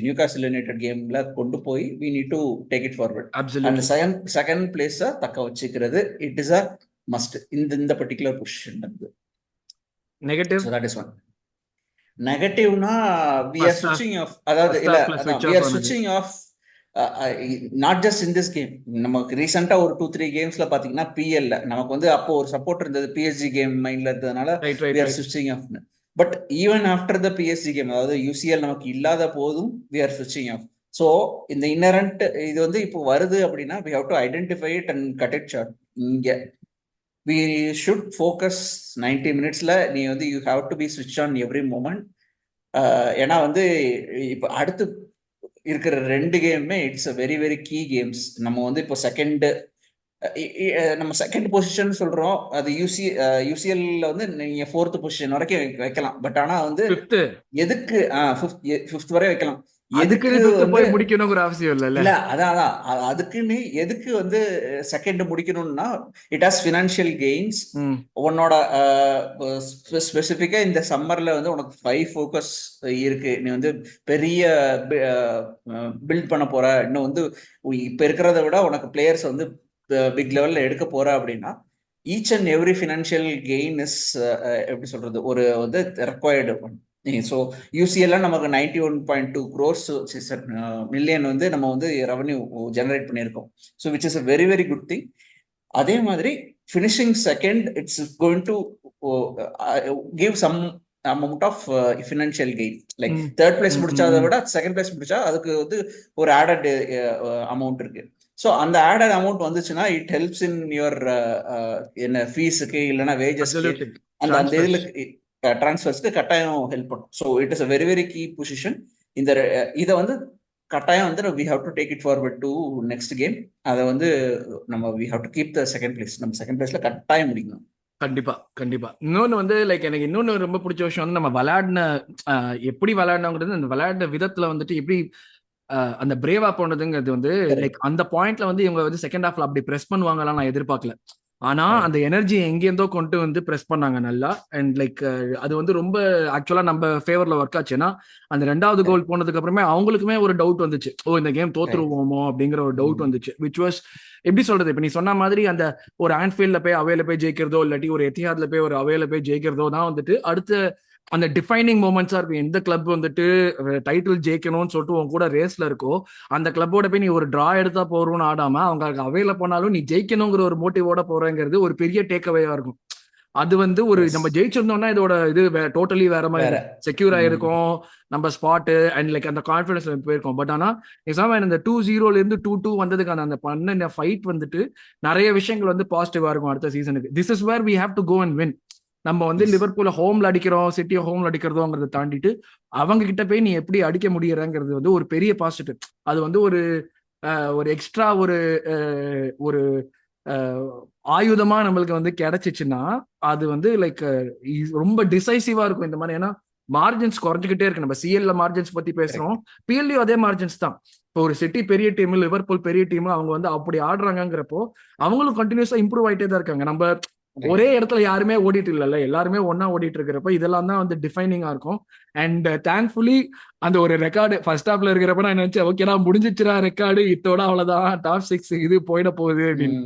நியூ கேசல் யுனைடெட் கேம்ல கொண்டு போய் we need to take it forward. அந்த செகண்ட் பிளேஸை தக்க வச்சுக்கிறது இட் இஸ் அ மஸ்ட் இந்த பர்டிகுலர் பொசிஷன் இருக்கு. Negative, so that is one. நெகட்டிவ்னா we are switching off, அதாவது இல்ல we are switching off not just in this game. நமக்கு ரீசெண்டா ஒரு 2-3 கேம்ஸ்ல பாத்தீங்கன்னா PL நமக்கு வந்து அப்போ ஒரு சப்போர்ட் இருந்தது, PSG கேம் மைண்ட்ல இருந்ததுனால we are switching off. But even after the PSG game, அதாவது யூசிஎல் நமக்கு இல்லாத போதும் வி ஆர் ஸ்விட்சிங் ஆஃப். ஸோ இந்த இன்னரண்ட் இது வந்து இப்போ வருது அப்படின்னா we have to identify it and cut it short. இங்க வி ஷுட் ஃபோக்கஸ் 90 மினிட்ஸ்ல நீ வந்து யூ ஹாவ் டு பி ஸ்விட்ச் ஆன் எவ்ரி மூமெண்ட். ஏன்னா வந்து இப்போ அடுத்து இருக்கிற 2 கேமுமே it's a very very key games. நம்ம வந்து இப்போ நம்ம செகண்ட் பொசிஷன் சொல்றோம், அது யூசிஎல்ல வந்து நீங்க 4th பொசிஷன் வரைக்கும் வைக்கலாம். பட் ஆனா வந்து எதுக்கு 5th வரை வைக்கலாம். எதுக்கு வந்து போய் முடிக்கணுங்கிற அவசியம் இல்ல. இல்ல அதான் அதுக்குன்னு எதுக்கு வந்து செகண்ட் முடிக்கணும்னா இட் ஹாஸ் ஃபினான்ஷியல் கெயின்ஸ். உன்னோட ஸ்பெசிபிக்கா இந்த சம்மர்ல வந்து உனக்கு 5 ஃபோக்கஸ் இருக்கு. நீ வந்து பெரிய பில்ட் பண்ண போற, இன்னும் வந்து இப்ப இருக்கிறத விட உனக்கு பிளேயர்ஸ் வந்து பிக் லெவல்ல எடுக்க போற அப்படின்னா each and every financial gain is எப்படி சொல்றது, ஒரு வந்து ரெக்வயர்டு. ஸோ யூசிஎல்லாம் நமக்கு 91.2 crores மில்லியன் வந்து நம்ம வந்து ரெவன்யூ ஜெனரேட் பண்ணியிருக்கோம். So which is a very very good thing. அதே மாதிரி finishing second it's going to give some amount of financial gain. Like third place முடிச்சாதை விட செகண்ட் பிளேஸ் முடிச்சா அதுக்கு வந்து ஒரு ஆடட் அமௌண்ட் இருக்கு. ஸோ அந்த ஆடட் அமௌண்ட் வந்துச்சுன்னா இட் ஹெல்ப்ஸ் இன் யுவர் என்ன ஃபீஸுக்கு இல்லைன்னா வேஜஸ்க்கு அந்த இதுல டிரான்ஸ்ஃபர்ஸ்க்கு கட்டாயம் ஹெல்ப் பண்ணும். So it is a very very key position. இதை வந்து கட்டாயம் வந்து we have to take it forward to next game. அதை வந்து நம்ம we have to keep the second place. நம்ம செகண்ட் பிளேஸ்ல கட்டாயம் முடிக்கணும். கண்டிப்பா. இன்னொன்னு வந்து லைக் எனக்கு இன்னொன்னு ரொம்ப பிடிச்ச விஷயம் வந்து நம்ம விளையாடின எப்படி விளையாடணுங்கிறது, அந்த விளையாடின விதத்துல வந்துட்டு எப்படி அந்த பிரேவா போனதுங்கிறது வந்து லைக் அந்த பாயிண்ட்ல வந்து இவங்க வந்து செகண்ட் ஹாஃப்ல அப்படி பிரஸ் பண்ணுவாங்கலாம் நான் எதிர்பார்க்கல. ஆனா அந்த எனர்ஜி எங்கேருந்தோ கொண்டு வந்து பிரஸ் பண்ணாங்க நல்லா. அண்ட் லைக் அது வந்து ரொம்ப ஆக்சுவலா நம்ம ஃபேவர்ல ஒர்க் ஆச்சுன்னா அந்த 2வது கோல் போனதுக்கு அப்புறமே அவங்களுக்குமே ஒரு டவுட் வந்துச்சு, இந்த கேம் தோத்துருவோமோ அப்படிங்கிற ஒரு டவுட் வந்துச்சு. விச் வாஸ் எப்படி சொல்றது, இப்ப நீ சொன்ன மாதிரி அந்த ஒரு ஆன்ஃபீல்ட்ல போய் அவையில போய் ஜெயிக்கிறதோ இல்லாட்டி ஒரு எத்திஹாத்ல போய் ஒரு அவையில போய் ஜெயிக்கிறதோ தான் வந்துட்டு அடுத்த அந்த டிஃபைனிங் மூமெண்ட்ஸா இருக்கும். எந்த கிளப் வந்துட்டு டைட்டில் ஜெயிக்கணும்னு சொல்லிட்டு உன் கூட ரேஸ்ல இருக்கோ அந்த கிளப்போட போய் நீ ஒரு டிரா எடுத்தா போறோம்னு ஆடாம அவங்க அவையில போனாலும் நீ ஜெயிக்கணுங்கிற ஒரு மோட்டிவோட போறேங்கிறது ஒரு பெரிய டேக் அவேவா இருக்கும். அது வந்து ஒரு நம்ம ஜெயிச்சிருந்தோம்னா இதோட இது டோட்டலி வேற மாதிரி செக்யூர் ஆயிருக்கும் நம்ம ஸ்பாட்டு அண்ட் லைக் அந்த கான்பிடன்ஸ் போயிருக்கோம். பட் ஆனா இந்த 2-0 இருந்து 2-2 வந்ததுக்கான அந்த பண்ண ஃபைட் வந்துட்டு நிறைய விஷயங்கள் வந்து பாசிட்டிவா இருக்கும் அடுத்த சீசனுக்கு. This is where we have to go and win. நம்ம வந்து லிவர்பூல ஹோம்ல அடிக்கிறோம், சிட்டியை ஹோம்ல அடிக்கிறதோங்கிறத தாண்டிட்டு அவங்க கிட்ட போய் நீ எப்படி அடிக்க முடியறங்கிறது வந்து ஒரு பெரிய பாசிட்டிவ். அது வந்து ஒரு எக்ஸ்ட்ரா ஒரு ஆயுதமா நம்மளுக்கு வந்து கிடைச்சிச்சுன்னா அது வந்து லைக் ரொம்ப டிசைசிவா இருக்கும் இந்த மாதிரி. ஏன்னா மார்ஜின்ஸ் குறைஞ்சிக்கிட்டே இருக்கு. நம்ம சிஎல்ல மார்ஜின்ஸ் பத்தி பேசுறோம், பிஎல்லையும் அதே மார்ஜின்ஸ் தான். இப்போ ஒரு சிட்டி பெரிய டீம், லிவர்பூல் பெரிய டீம், அவங்க வந்து அப்படி ஆடுறாங்கிறப்போ அவங்களும் கண்டினியூஸா இம்ப்ரூவ் ஆயிட்டே தான் இருக்காங்க. நம்ம ஒரே இடத்துல யாருமே ஓடிட்டு இல்லைல்ல, எல்லாருமே ஒன்னா ஓடிட்டு இருக்கிறப்ப இதெல்லாம் தான் வந்து டிஃபைனிங்கா இருக்கும். அண்ட் தேங்க்ஃபுல்லி அந்த ஒரு ரெக்கார்டு ஃபர்ஸ்ட் ஹாஃப்ல இருக்கிறப்ப நான் நினைச்சேன், ஓகே நான் முடிஞ்சிச்சுரா ரெக்கார்டு, இத்தோட அவ்வளவுதான் டாப் 6 இது போயிட போகுது அப்படின்னு.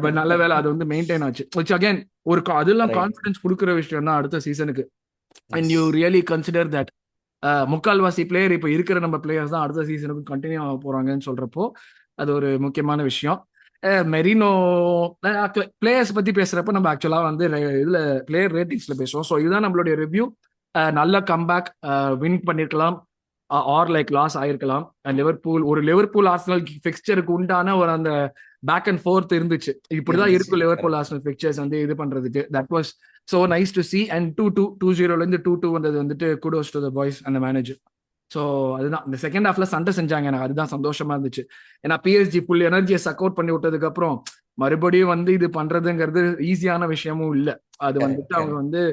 பட் நல்ல வேலை அது வந்து மெயின்டைன் ஆச்சு. விச் அகைன் ஒரு அதெல்லாம் கான்ஃபிடன்ஸ் கொடுக்குற விஷயம் தான் அடுத்த சீசனுக்கு. And you really consider that முக்கால்வாசி பிளேயர் இப்ப இருக்கிற நம்ம பிளேயர்ஸ் தான் அடுத்த சீசனுக்கு கண்டினியூ ஆக போறாங்கன்னு சொல்றப்போ அது ஒரு முக்கியமான விஷயம். மெரினோ பிளேயர்ஸ் பத்தி பேசுறப்ப நம்ம ஆக்சுவலா வந்து இதுல பிளேயர் ரேட்டிங்ஸ்ல பேசுவோம். ஸோ இதுதான் நம்மளுடைய ரிவ்யூ. நல்ல கம்பேக், வின் பண்ணிருக்கலாம் ஆர் லைக் லாஸ் ஆயிருக்கலாம். லிவர்பூல் ஆர்சனல் ஃபிக்ஸ்சருக்கு உண்டான ஒரு அந்த பேக் அண்ட் ஃபோர்த் இருந்துச்சு. இப்படிதான் இருக்கும் லிவர்பூல் ஆர்சனல் ஃபிக்சர்ஸ் வந்து இது பண்றதுக்கு. That was so nice to see. and 2-0 இருந்து 2-2 வந்தது வந்துட்டு kudos to the boys and the manager. So அதுதான் இந்த செகண்ட் ஹாஃப்ல சண்டை செஞ்சாங்க, எனக்கு அதுதான் சந்தோஷமா இருந்துச்சு. ஏன்னா பிஎஸ்ஜி ஃபுல் எனர்ஜியை சக் அவுட் பண்ணி விட்டதுக்கு அப்புறம் மறுபடியும் வந்து இது பண்றதுங்கிறது ஈஸியான விஷயமும் இல்லை. அது வந்துட்டு அவங்க வந்து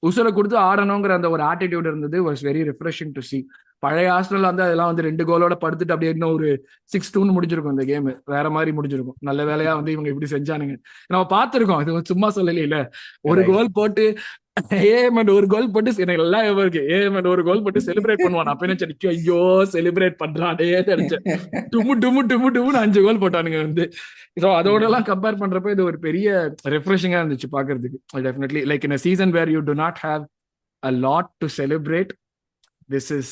உசுரை கொடுத்து ஆடணுங்கிற அந்த ஒரு ஆட்டிடியூட் இருந்தது. Was very refreshing to C. பழைய ஆஸ்ட்ரேலியா வந்து அதெல்லாம் வந்து 2 கோலோட படுத்துட்டு அப்படியே இன்னும் ஒரு 6-2 முடிஞ்சிருக்கும் இந்த கேம், வேற மாதிரி முடிஞ்சிருக்கும். நல்ல வேலையா வந்து இவங்க இப்படி செஞ்சானுங்க. நம்ம பார்த்திருக்கோம், இது சும்மா சொல்லல. ஒரு கோல் போட்டு ஒரு கோல் போட்டு எனக்கு எல்லாம் இருக்கு. ஒரு கோல் போட்டு செலிப்ரேட் பண்ணுவான். அப்ப நினைச்சேன், ஐயோ செலிப்ரேட் பண்றானே நினைச்சேன். டுமு டுமு டுமு டுமுன்னு 5 கோல் போட்டானுங்க வந்து. ஸோ அதோட எல்லாம் கம்பேர் பண்றப்ப இது ஒரு பெரிய ரெஃப்ரெஷிங்கா இருந்துச்சு பாக்குறதுக்கு. Definitely like in a season where you do not have a lot to celebrate, this is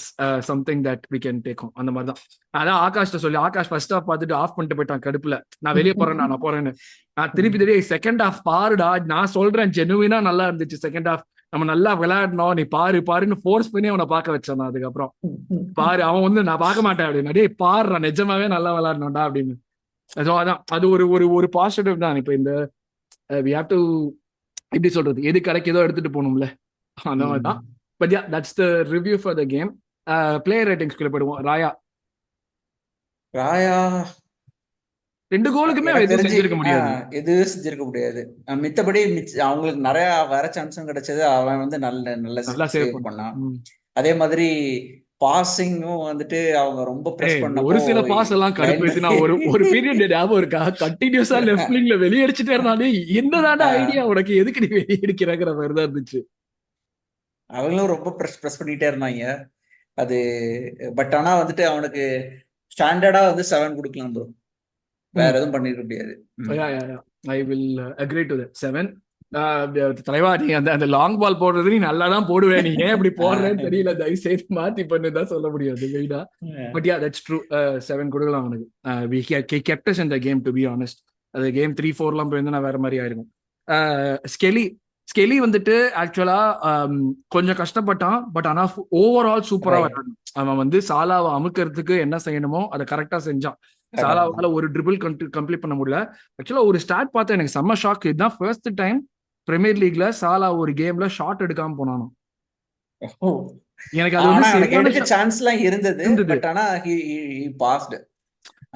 something that we can take home. அந்த மாதிரி தான். அதான் ஆகாஷ்ட சொல்லி, ஆகாஷ் ஃபர்ஸ்ட் ஹாஃப் பார்த்துட்டு ஆஃப் பண்ணிட்டு போயிட்டான் கடுப்புல. நான் வெளியே போறேன், நான் போறேன்னு. நான் திருப்பி செகண்ட் ஹாஃப் பாருடா, நான் சொல்றேன் ஜெனுவினா நல்லா இருந்துச்சு செகண்ட் ஹாஃப். நம்ம நல்லா விளையாடணும், நீ பாரு பாருன்னு ஃபோர்ஸ் பண்ணி அவனை பார்க்க வச்சான். அதுக்கப்புறம் பாரு, அவன் வந்து நான் பார்க்க மாட்டேன் அப்படின்னு, டேய் பாருடா நிஜமாவே நல்லா விளையாடணும்டா அப்படின்னு. So அதான் அது ஒரு ஒரு ஒரு பாசிட்டிவ் தான். இப்ப இந்த வி ஹேவ் டு, எப்படி சொல்றது, எது கிடைக்குதோ எடுத்துட்டு போகணும்ல, அந்த மாதிரி தான். But yeah, that's the review for the game. Player ரேட்டிங்ஸ்குள்ள போயிடுவோம். ராயா, ராயா 2 கோலுக்குமே அவன் எனக்கு எதுவும் தெரிஞ்சு செஞ்சிருக்க முடியாது. எதுவும் செஞ்சிருக்க முடியாது. மித்தபடி அவங்களுக்கு நிறைய வர சான்ஸும் கிடைச்சது. அவன் வந்து நல்ல நல்ல நல்லா சேவ் சேவ் பண்ணான். பண்ணான். அதே மாதிரி பாசிங்கும் வந்துட்டு அவங்க ரொம்ப பிரஸ் ஒரு பண்ணப்போ சில பாஸ் எல்லாம் கடுப்பேத்தி, நான் ஒரு பீரியட் ஞாபகம் இருக்கா, கண்டினியூஸா லெஃப்ட் விங்ல வெளியடிச்சுட்டே இருந்தானே, என்னதான ஐடியா உனக்கு, எதுக்கு நீ வெளியடிக்கிறங்கிற மாதிரி தான் இருந்துச்சு. அவங்களும் ரொம்ப பிரஸ் பண்ணிட்டே இருந்தாங்க அது. பட் ஆனா வந்துட்டு அவனுக்கு ஸ்டாண்டர்டா வந்து 7 கொடுக்கலாம் ப்ரோ, வேற எதுவும் பண்ணிருக்க முடியாது. I will agree to that 7. தலைவா, நீ அந்த லாங் பால் போடுறது நீ நல்லா தான் போடுவேன், நீ ஏன் இப்படி போடுறேன்னு தெரியல, தயவு செய்து மாத்தி பண்ணு தான் சொல்ல முடியாது மெயினா. But yeah, that's true. 7 கொடுக்கலாம் அவனுக்கு. we kept us in the game, to be honest. அது கேம் 3-4 போயிருந்தா நான் வேற மாதிரி ஆயிருக்கும். ஸ்கெலி வந்துட்டு ஆக்சுவலா கொஞ்சம் கஷ்டப்பட்டான். பட் ஆனா ஓவரால் சூப்பரா விளையாடும். அவன் வந்து சாலாவை அமுக்கிறதுக்கு என்ன செய்யணுமோ அதை கரெக்டா செஞ்சான். சாலாவால ஒரு ட்ரிபிள் கம்ப்ளீட் பண்ண முடியல. ஆக்சுவலா ஒரு ஸ்டார்ட் பார்த்தா எனக்கு செம்ம ஷாக். இதுதான் ஃபர்ஸ்ட் டைம் பிரீமியர் லீக்ல சாலா ஒரு கேம்ல ஷாட் எடுக்காம போனானோ. எனக்கு அது வந்து எடுக்க சான்ஸ்லாம் இருந்தது. பட் ஆனா he passed.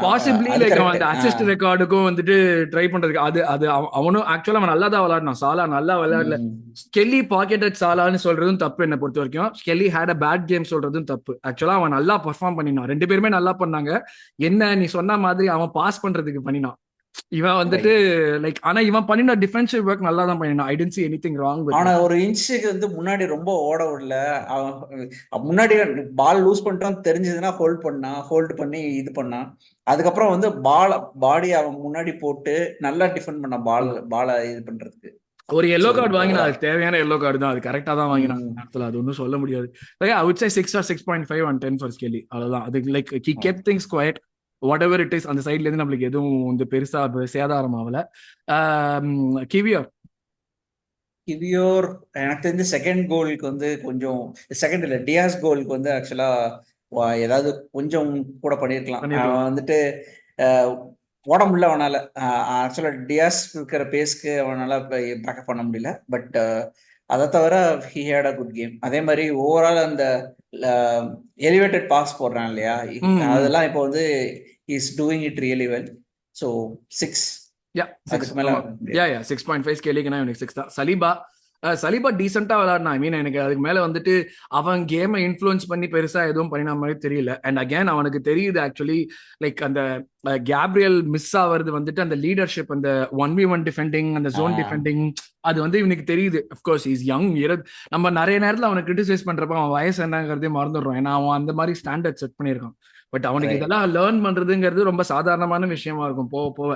பாசிபிளி லைக் அவன் அந்த அசிஸ்ட் ரெக்கார்டுக்கும் வந்துட்டு ட்ரை பண்றதுக்கு அது அவனும் ஆக்சுவலா அவன் நல்லா தான் விளையாடினான். சாலா நல்லா விளையாடல. ஸ்கெல்லி பாக்கெட்டட் சாலான்னு சொல்றதும் தப்பு என்ன பொறுத்த வரைக்கும். ஸ்கெல்லி ஹேட் அ பேட் கேம் சொல்றதும் தப்பு. ஆக்சுவலா அவன் நல்லா பெர்ஃபார்ம் பண்ணினான். 2 பேருமே நல்லா பண்ணாங்க. என்ன நீ சொன்ன மாதிரி அவன் பாஸ் பண்றதுக்கு பண்ணினான். இவன் வந்துட்டு லைக், ஆனா இவன் பண்ணின டிஃபென்சிவ் ஒர்க் நல்லா தான் பண்ணினான். ஐ tent see anything wrong with ஆனா ஒரு இன்ச்சுக்கு வந்து முன்னாடி ரொம்ப ஓட விடல. அவன் முன்னாடி பால் லூஸ் பண்ணிட்டான் தெரிஞ்சதுன்னா ஹோல்ட் பண்ணி இது பண்ணான். அதுக்கப்புறம் வந்து பாடி அவன் முன்னாடி போட்டு நல்லா டிஃபெண்ட் பண்ண பாலை இது பண்றதுக்கு. ஒரு எல்லோ கார்டு வாங்கினா, அது தேவையான எல்லோ கார்டு தான், அது கரெக்டா தான் வாங்கினான். அது ஒன்றும் சொல்ல முடியாது. I would say 6 or 6.5 on 10 for Skelly. அவ்வளவுதான். அது like he kept things quiet, whatever it is. அந்த சைட்ல இருந்து நம்மளுக்கு எதுவும் வந்து பெருசா சேதாரம் ஆகல. கிவியோர் எனக்கு தெரிஞ்ச செகண்ட் கோலுக்கு வந்து கொஞ்சம், செகண்ட் இல்ல டியாஸ் கோலுக்கு வந்து ஆக்சுவலா ஏதாவது கொஞ்சம் கூட பண்ணிருக்கலாம். அவன் வந்துட்டு ஓட முடியல அவனால. ஆக்சுவலா டியாஸ் இருக்கிற பேஸ்க்கு அவனால பேக்கப் பண்ண முடியல. பட் அதை தவிர he had a good game. அதே மாதிரி ஓவரால் அந்த எலிவேட்டட் பாஸ் போடுறான் இல்லையா, அதெல்லாம் இப்போ வந்து is doing it really well. So 6. 6.5 ஸ்கேலிக்குனா எனக்கு 6 தான். சலீபா டீசெண்டா விளையாடினா. ஐ மீன் எனக்கு அதுக்கு மேல வந்துட்டு அவன் கேமை இன்ஃப்ளூயன்ஸ் பண்ணி பெருசா எதுவும் பண்ணின மாதிரி தெரியல. அண்ட் அகேன் அவனுக்கு தெரியுது ஆக்சுவலி லைக் அந்த கேப்ரியல் மிஸ் ஆகிறது வந்துட்டு அந்த லீடர்ஷிப், அந்த 1v1 டிஃபெண்டிங், அந்த ஜோன் டிஃபெண்டிங், அது வந்து இவனுக்கு தெரியுது. Of course is young. நம்ம நிறைய நேரத்தில் அவனை கிரிட்டிசைஸ் பண்றப்ப அவன் வயசு என்னங்கிறதே மறந்துடுறோம். ஏன்னா அவன் அந்த மாதிரி ஸ்டாண்டர்ட் செட் பண்ணியிருக்கான். பட் அவனுக்கு இதெல்லாம் லேர்ன் பண்றதுங்கிறது ரொம்ப சாதாரணமான விஷயமா இருக்கும் போக போக.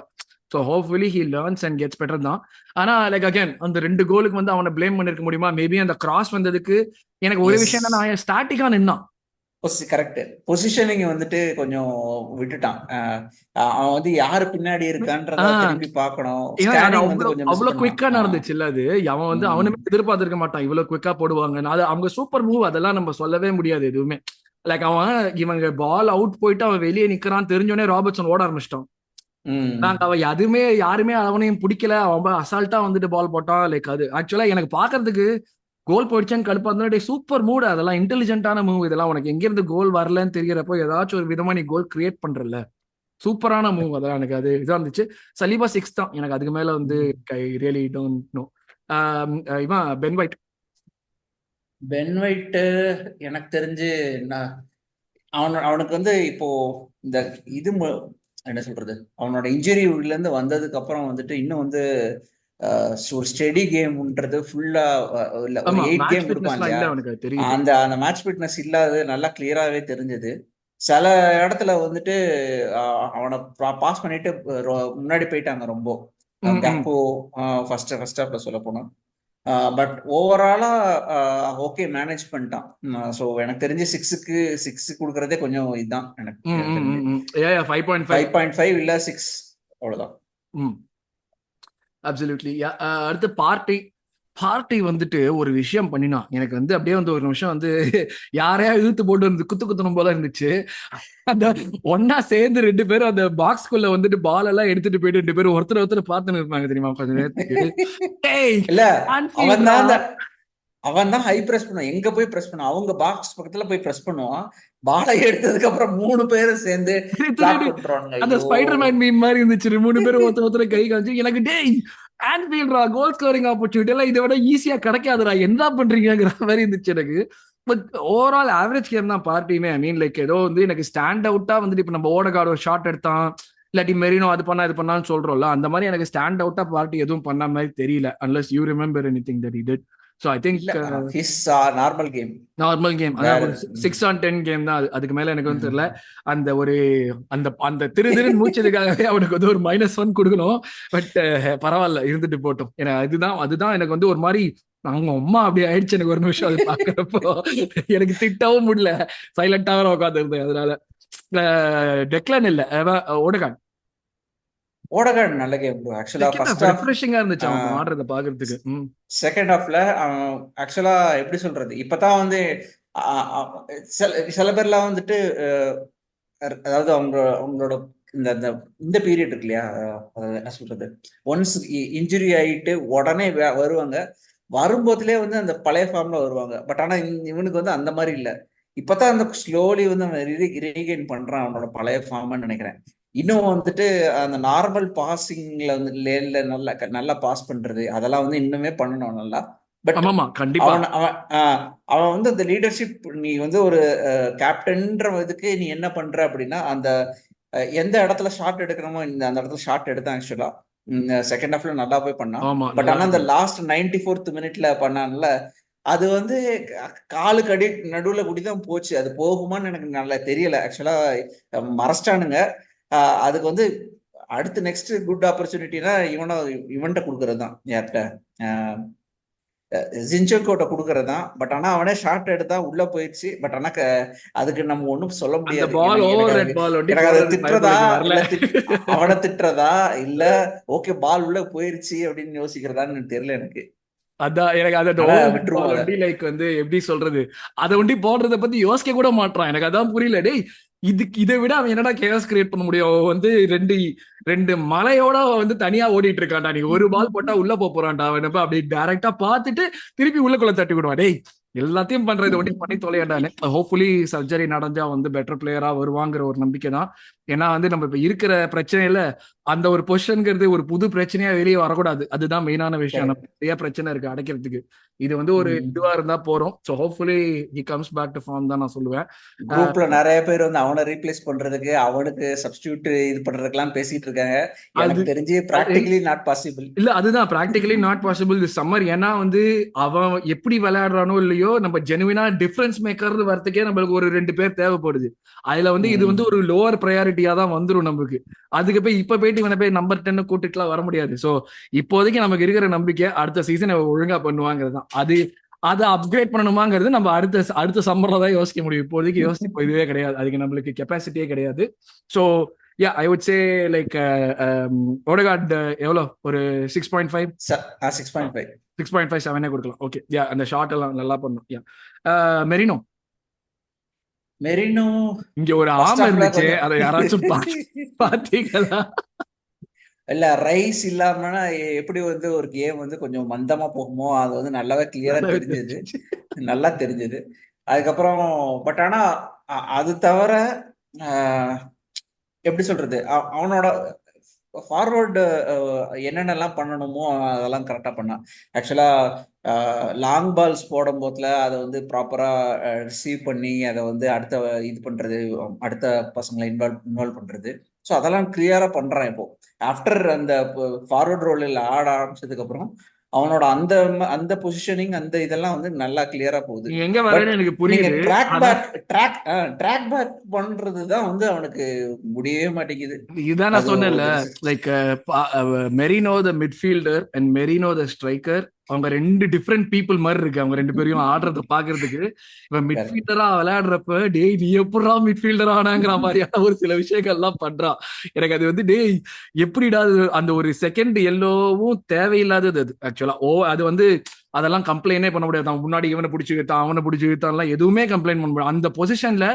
So hopefully he learns and gets better தான். ஆனா லைக் அகேன் அந்த 2 கோலுக்கு வந்து அவனை பிளேம் பண்ணிருக்க முடியுமா? மேபி அந்த கிராஸ் வந்ததுக்கு எனக்கு ஒரு விஷயம் என்ன, நான் ஸ்டாட்டிக்கா நின்னான். கரெக்ட், பொசிஷனிங் வந்துட்டு கொஞ்சம் விட்டுட்டான். அவன் வந்து யாரு பின்னாடி இருக்கான்றத திரும்பி பார்க்கணும். அவ்வளவு குவிக்கா நடந்துச்சு இல்ல அது. அவன் வந்து அவனுமே எதிர்பார்த்திருக்க மாட்டான் இவ்வளவு குவிக்கா போடுவாங்க. அது அவங்க சூப்பர் மூவ், அதெல்லாம் நம்ம சொல்லவே முடியாது எதுவுமே. லைக் அவன் இவங்க பால் அவுட் போயிட்டு அவன் வெளியே நிக்கிறான் தெரிஞ்சோடனே ராபர்ட்சன் ஓட ஆரம்பிச்சிட்டான். அவன் யாருமே அவனையும் பிடிக்கல. அவன் அசால்ட்டா வந்துட்டு பால் போட்டான். லைக் அது ஆக்சுவலா எனக்கு பாக்குறதுக்கு கோல் போயிடுச்சான்னு கடுப்பா இருந்தா, சூப்பர் மூட், அதெல்லாம் இன்டெலிஜென்ட்டான மூவ். இதெல்லாம் உனக்கு எங்க இருந்து கோல் வரலன்னு தெரியறப்போ ஏதாச்சும் ஒரு விதமா நீ கோல் கிரியேட் பண்றல, சூப்பரான மூவ். அதெல்லாம் எனக்கு அது இதா இருந்துச்சு. சலீபா 6 தான். எனக்கு அதுக்கு மேல வந்து ரியலி டோன்ட் நோ. இவன் பென் ஒயிட் எனக்கு தெரிஞ்சு அவனுக்கு வந்து இப்போ இந்த இது என்ன சொல்றது, அவனோட இன்ஜுரில இருந்து வந்ததுக்கு அப்புறம் வந்துட்டு இன்னும் வந்து ஒரு ஸ்டெடி கேம்ன்றது ஃபுல்லா இல்ல, ஒரு 8 கேம் கொடுப்பான் இல்லையா, அந்த மேட்ச் ஃபிட்னஸ் இல்லாத நல்லா கிளியராகவே தெரிஞ்சது. சில இடத்துல வந்துட்டு அவனை பாஸ் பண்ணிட்டு முன்னாடி போயிட்டாங்க ரொம்ப. கேப்போ ஃபர்ஸ்ட் ஹாஃப்ல சொல்ல போனா. பட் ஓவராலா ஓகே மேனேஜ் பண்ணிட்டான். ஸோ எனக்கு தெரிஞ்சு 6 கொடுக்கறதே கொஞ்சம் இதுதான் எனக்கு. 5.5 இல்ல 6 அவ்வளவுதான். அப்சல்யூட்லி. அடுத்து பார்ட்டி வந்துட்டு ஒரு விஷயம் பண்ணினா எனக்கு வந்து அப்படியே வந்து ஒரு நிமிஷம் வந்து யாரையா இழுத்து போட்டு வந்து குத்து குத்தணும் போல இருந்துச்சு. அந்த ஒன்னா சேர்ந்து ரெண்டு பேரும் அந்த பாக்ஸ்குள்ள வந்துட்டு பால் எல்லாம் எடுத்துட்டு போயிட்டு ரெண்டு பேரும் ஒருத்தர் ஒருத்தர் பார்த்துன்னு இருப்பாங்க தெரியுமா கொஞ்ச நேரத்துக்கு. டேய் இல்ல அவன் ஆன்ஃபீல்ட்ரா. தான் அவன் தான் ஹை பிரஸ் பண்ணுவான், எங்க போய் பிரஸ் பண்ணுவான், அவங்க பாக்ஸ் பக்கத்துல போய் பிரஸ் பண்ணுவான். பாலை எடுத்ததுக்கு அப்புறம் 3 பேரும் சேர்ந்து பிளாக் பண்றானுங்க. அந்த ஐயோ ஸ்பைடர்மேன் மீம் மாதிரி இருந்துச்சு. 3 பேரும் ஒருத்தர் ஒருத்தர் கை காமிச்சு எனக்கு டேய் ஆன்ஃபீல்ட்ரா கோல் ஸ்கோரிங் ஆப்பர்ச்சுனிட்டி எல்லாம் இதை விட ஈஸியா கிடைக்காதுடா என்ன பண்றீங்கிற மாதிரி இருந்துச்சு எனக்கு. பட் ஓவரால் ஆவரேஜ் கேம் தான் பார்ட்டியுமே. ஐ மீன் லைக் ஏதோ வந்து எனக்கு ஸ்டாண்ட் அவுட்டா வந்துட்டு இப்ப நம்ம ஓடகார்டு ஒரு ஷாட் எடுத்தான் இல்லாட்டி மெரினோ அது பண்ணா இது பண்ணான்னு சொல்றோம்ல, அந்த மாதிரி எனக்கு ஸ்டாண்ட் அவுட்டா பார்ட்டி எதுவும் பண்ண மாதிரி தெரியல unless you remember anything that he did. So I think இல்ல his normal game normal game வேற. அதான் ஒரு 6 on 10 கேம் தான் அது. அதுக்கு மேல எனக்கு வந்து தெரியல. அந்த ஒரு அந்த அந்த திருன்னு மூச்சதுக்காகவே அவனுக்கு வந்து ஒரு -1 கொடுக்கணும். பட் பரவாயில்ல இருந்துட்டு போட்டோம். ஏன்னா அதுதான் எனக்கு வந்து ஒரு மாதிரி அவங்க அம்மா அப்படி ஆயிடுச்சு எனக்கு ஒரு நிமிஷம் அது பாக்குறப்போ. எனக்கு திட்டவும் முடியல, சைலண்டாக உட்காந்து இருந்தேன். அதனால டெக்லான் இல்ல ஓடகார்ட் ஓடகார்டு நல்ல கேம் ப்ரோ. ஆக்சுவலா ஃபர்ஸ்ட் ஹாஃப் ரெஃப்ரெஷிங்கா இருந்துச்சு அவங்க ஆடுறத பாக்குறதுக்கு. செகண்ட் ஹாஃப்ல ஆக்சுவலா எப்படி சொல்றது, இப்பதான் வந்து சில பேர்லாம் வந்துட்டு அதாவது அவங்களோட இந்த இந்த பீரியட் இருக்கு இல்லையா, அதாவது என்ன சொல்றது, ஒன்ஸ் இன்ஜுரி ஆயிட்டு உடனே வருவாங்க, வரும்போதுலேயே வந்து அந்த பழைய ஃபார்ம்ல வருவாங்க. பட் ஆனா இவனுக்கு வந்து அந்த மாதிரி இல்ல. இப்பதான் அந்த ஸ்லோலி வந்து அவன் ரீகெயின் பண்றான் அவனோட பழைய ஃபார்ம்னு நினைக்கிறேன். இன்னும் வந்துட்டு அந்த நார்மல் பாசிங்ல வந்து லேன்ல நல்லா பாஸ் பண்றது அதெல்லாம் வந்து இன்னுமே பண்ணணும் நல்லா. பட் ஆமாமா கண்டிப்பா அவன் அவன் அவன் வந்து அந்த லீடர்ஷிப், நீ வந்து ஒரு கேப்டன்ற இதுக்கு நீ என்ன பண்ற அப்படின்னா, அந்த எந்த இடத்துல ஷாட் எடுக்கணுமோ அந்த இடத்துல ஷாட் எடுத்தான் ஆக்சுவலா. செகண்ட் ஹாஃப்ல நல்லா போய் பண்ணான். ஆமா பட் ஆனா நல்லா அந்த லாஸ்ட் 94th மினிட்ல பண்ணான்ல, அது வந்து காலுக்கு அடி நடுவுல கூடிதான் போச்சு. அது போகுமான்னு எனக்கு நல்லா தெரியல ஆக்சுவலா. மறைச்சிட்டானுங்க. அதுக்கு வந்து அடுத்து நெக்ஸ்ட் குட் ஆப்பர்ச்சுனிட்டினா இவன்கிட்ட கொடுக்கறது தான், யார்கிட்ட, ஜின்சென்கோட்ட கொடுக்கறது தான். பட் ஆனா அவனே ஷாட் எடுத்தா உள்ள போயிடுச்சு. பட் ஆனா அதுக்கு நம்ம ஒண்ணும் சொல்ல அந்த முடியாது. பால் ஓவர் எனக்கு ரெட் பால் எனக்கு அதை திட்டுறதா வரல. இல்ல அவனை திட்டுறதா இல்ல ஓகே பால் உள்ள போயிருச்சு அப்படின்னு யோசிக்கிறதான்னு தெரியல எனக்கு. அதான் எனக்கு அந்த ஆனா ஓவர் விட்டுருவோம் பால் அதை. ஒண்டி லைக் வந்து எப்படி சொல்றது, அதை ஒண்டி போடுறத பத்தி யோசிக்க கூட மாட்டான். எனக்கு அதான் புரியல. டேய் இதை விட அவன் என்னடா கேஸ் கிரியேட் பண்ண முடியும். அவன் வந்து ரெண்டு ரெண்டு மலையோட வந்து தனியா ஓடிட்டு இருக்கான்டா. நீ ஒரு பால் போட்டா உள்ள போறான்டா. அவன் அப்படி டைரக்டா பார்த்துட்டு திருப்பி உள்ளக்குள்ள தட்டி விடுவான். டேய் எல்லாத்தையும் பண்றது ஒண்டி பண்ணி தொலையாண்டான்னு. ஹோப்ஃபுல்லி சர்ஜரி நடந்தா வந்து பெட்டர் பிளேயரா வருவாங்கிற ஒரு நம்பிக்கை தான். ஏன்னா வந்து நம்ம இப்ப இருக்கிற பிரச்சனையில அந்த ஒரு பொசிஷன்ங்கிறது ஒரு புது பிரச்சனையா வெளியே வரக்கூடாது. அதுதான் மெயினான விஷயம். நம்ம நிறைய பிரச்சனை இருக்கு அடைக்கிறதுக்கு. இது வந்து ஒரு இதுவா இருந்தா போறோம். So hopefully he comes back to form தான் நான் சொல்லுவேன். குரூப்ல நிறைய பேர் வந்து அவனை ரீப்ளேஸ் பண்றதுக்கு, அவனுக்கு சப்ஸ்டிடியூட் இது பண்றதுக்கெல்லாம் பேசிட்டு இருக்காங்க. எனக்கு தெரிஞ்சு பிராக்டிகலி நாட் பாசிபிள். இல்ல அதுதான் practically not possible this summer. ஏன்னா வந்து அவன் எப்படி விளையாடுறானோ இல்லையோ நம்ம ஜெனுவினா டிஃபரன்ஸ் மேக்கர் வரதுக்கே நம்மளுக்கு ஒரு 2 பேர் தேவைப்படுது. அதுல வந்து இது வந்து ஒரு லோவர் ப்ரையாரிட்டியா தான் வந்துரும் நமக்கு. அதுக்கு போய் இப்ப போயிட்டு இவனை போய் நம்பர் 10 கூட்டிட்டுலாம் வர முடியாது. சோ இப்போதைக்கு நமக்கு இருக்கிற நம்பிக்கை அடுத்த சீசன் ஒழுங்கா பண்ணுவாங்கிறது தான். அதை அப்கிரேட் பண்ணணுமாங்கிறது நம்ம அடுத்த சம்மர்ல தான் யோசிக்க முடியும். இப்போதைக்கு யோசிச்சு இதுவே கிடையாது. அதுக்கு நம்மளுக்கு கெப்பாசிட்டியே கிடையாது. So yeah I would say like ஓடகார்ட் எவ்வளோ ஒரு 6.5 6.5 7 கொடுக்கலாம். ஓகே யா அந்த ஷார்ட் எல்லாம் நல்லா பண்ணும். யா மெரினோ இங்க ஒரு ஆமை இருந்துச்சு, அதை யாராச்சும் பாத்தீங்களா? இல்ல ரைஸ் இல்லாமனா எப்படி வந்து ஒரு கேம் வந்து கொஞ்சம் மந்தமா போகுமோ அது வந்து நல்லாவே கிளியரா தெரிஞ்சது, நல்லா தெரிஞ்சது. அதுக்கப்புறம் பட் ஆனா அது தவிர எப்படி சொல்றது, அவனோட ஃபார்வர்டு என்னென்னலாம் பண்ணணுமோ அதெல்லாம் கரெக்டா பண்ணான். ஆக்சுவலா லாங் பால்ஸ் போடும் போதுல அதை வந்து ப்ராப்பரா ரிசீவ் பண்ணி அதை வந்து அடுத்த இது பண்றது, அடுத்த பசங்களை இன்வால்வ் பண்றது. ஸோ அதெல்லாம் கிளியரா பண்றான். இப்போ ஆஃப்டர் அந்த ஃபார்வர்ட் ரோலில் ஆட ஆரம்பிச்சதுக்கு அப்புறம் அவனோட அந்த அந்த பொசிஷனிங் அந்த இதெல்லாம் வந்து நல்லா கிளியரா போகுது. எங்க வரேன்னு எனக்கு புரியுது. ட்ராக் பேக் பண்றதுதான் வந்து அவனுக்கு முடியவே மாட்டேங்குது. இதுதான் நான் சொன்னேன்ல, like Marino the midfielder and Marino the striker, அவங்க 2 டிஃப்ரெண்ட் பீப்புள் மாதிரி இருக்கு. அவங்க 2 பேரையும் ஆடுறத பாக்குறதுக்கு. இப்ப மிட்ஃபீல்டரா விளையாடுறப்ப டேய் நீ எப்படா மிட்ஃபீல்டர் ஆனாங்கிற மாதிரியான ஒரு சில விஷயங்கள்லாம் பண்றான். எனக்கு அது வந்து டேய் எப்படிடா அந்த ஒரு செகண்ட் எல்லோவும் தேவையில்லாதது. அது ஆக்சுவலா அது வந்து அதெல்லாம் கம்ப்ளைண்டே பண்ண முடியாது. அவன் முன்னாடி இவனை பிடிச்சி இழுத்தான், அவனை பிடிச்சி இழுத்தான்லாம் எதுவுமே கம்ப்ளைண்ட் பண்ண முடியாது. அந்த பொசிஷன்ல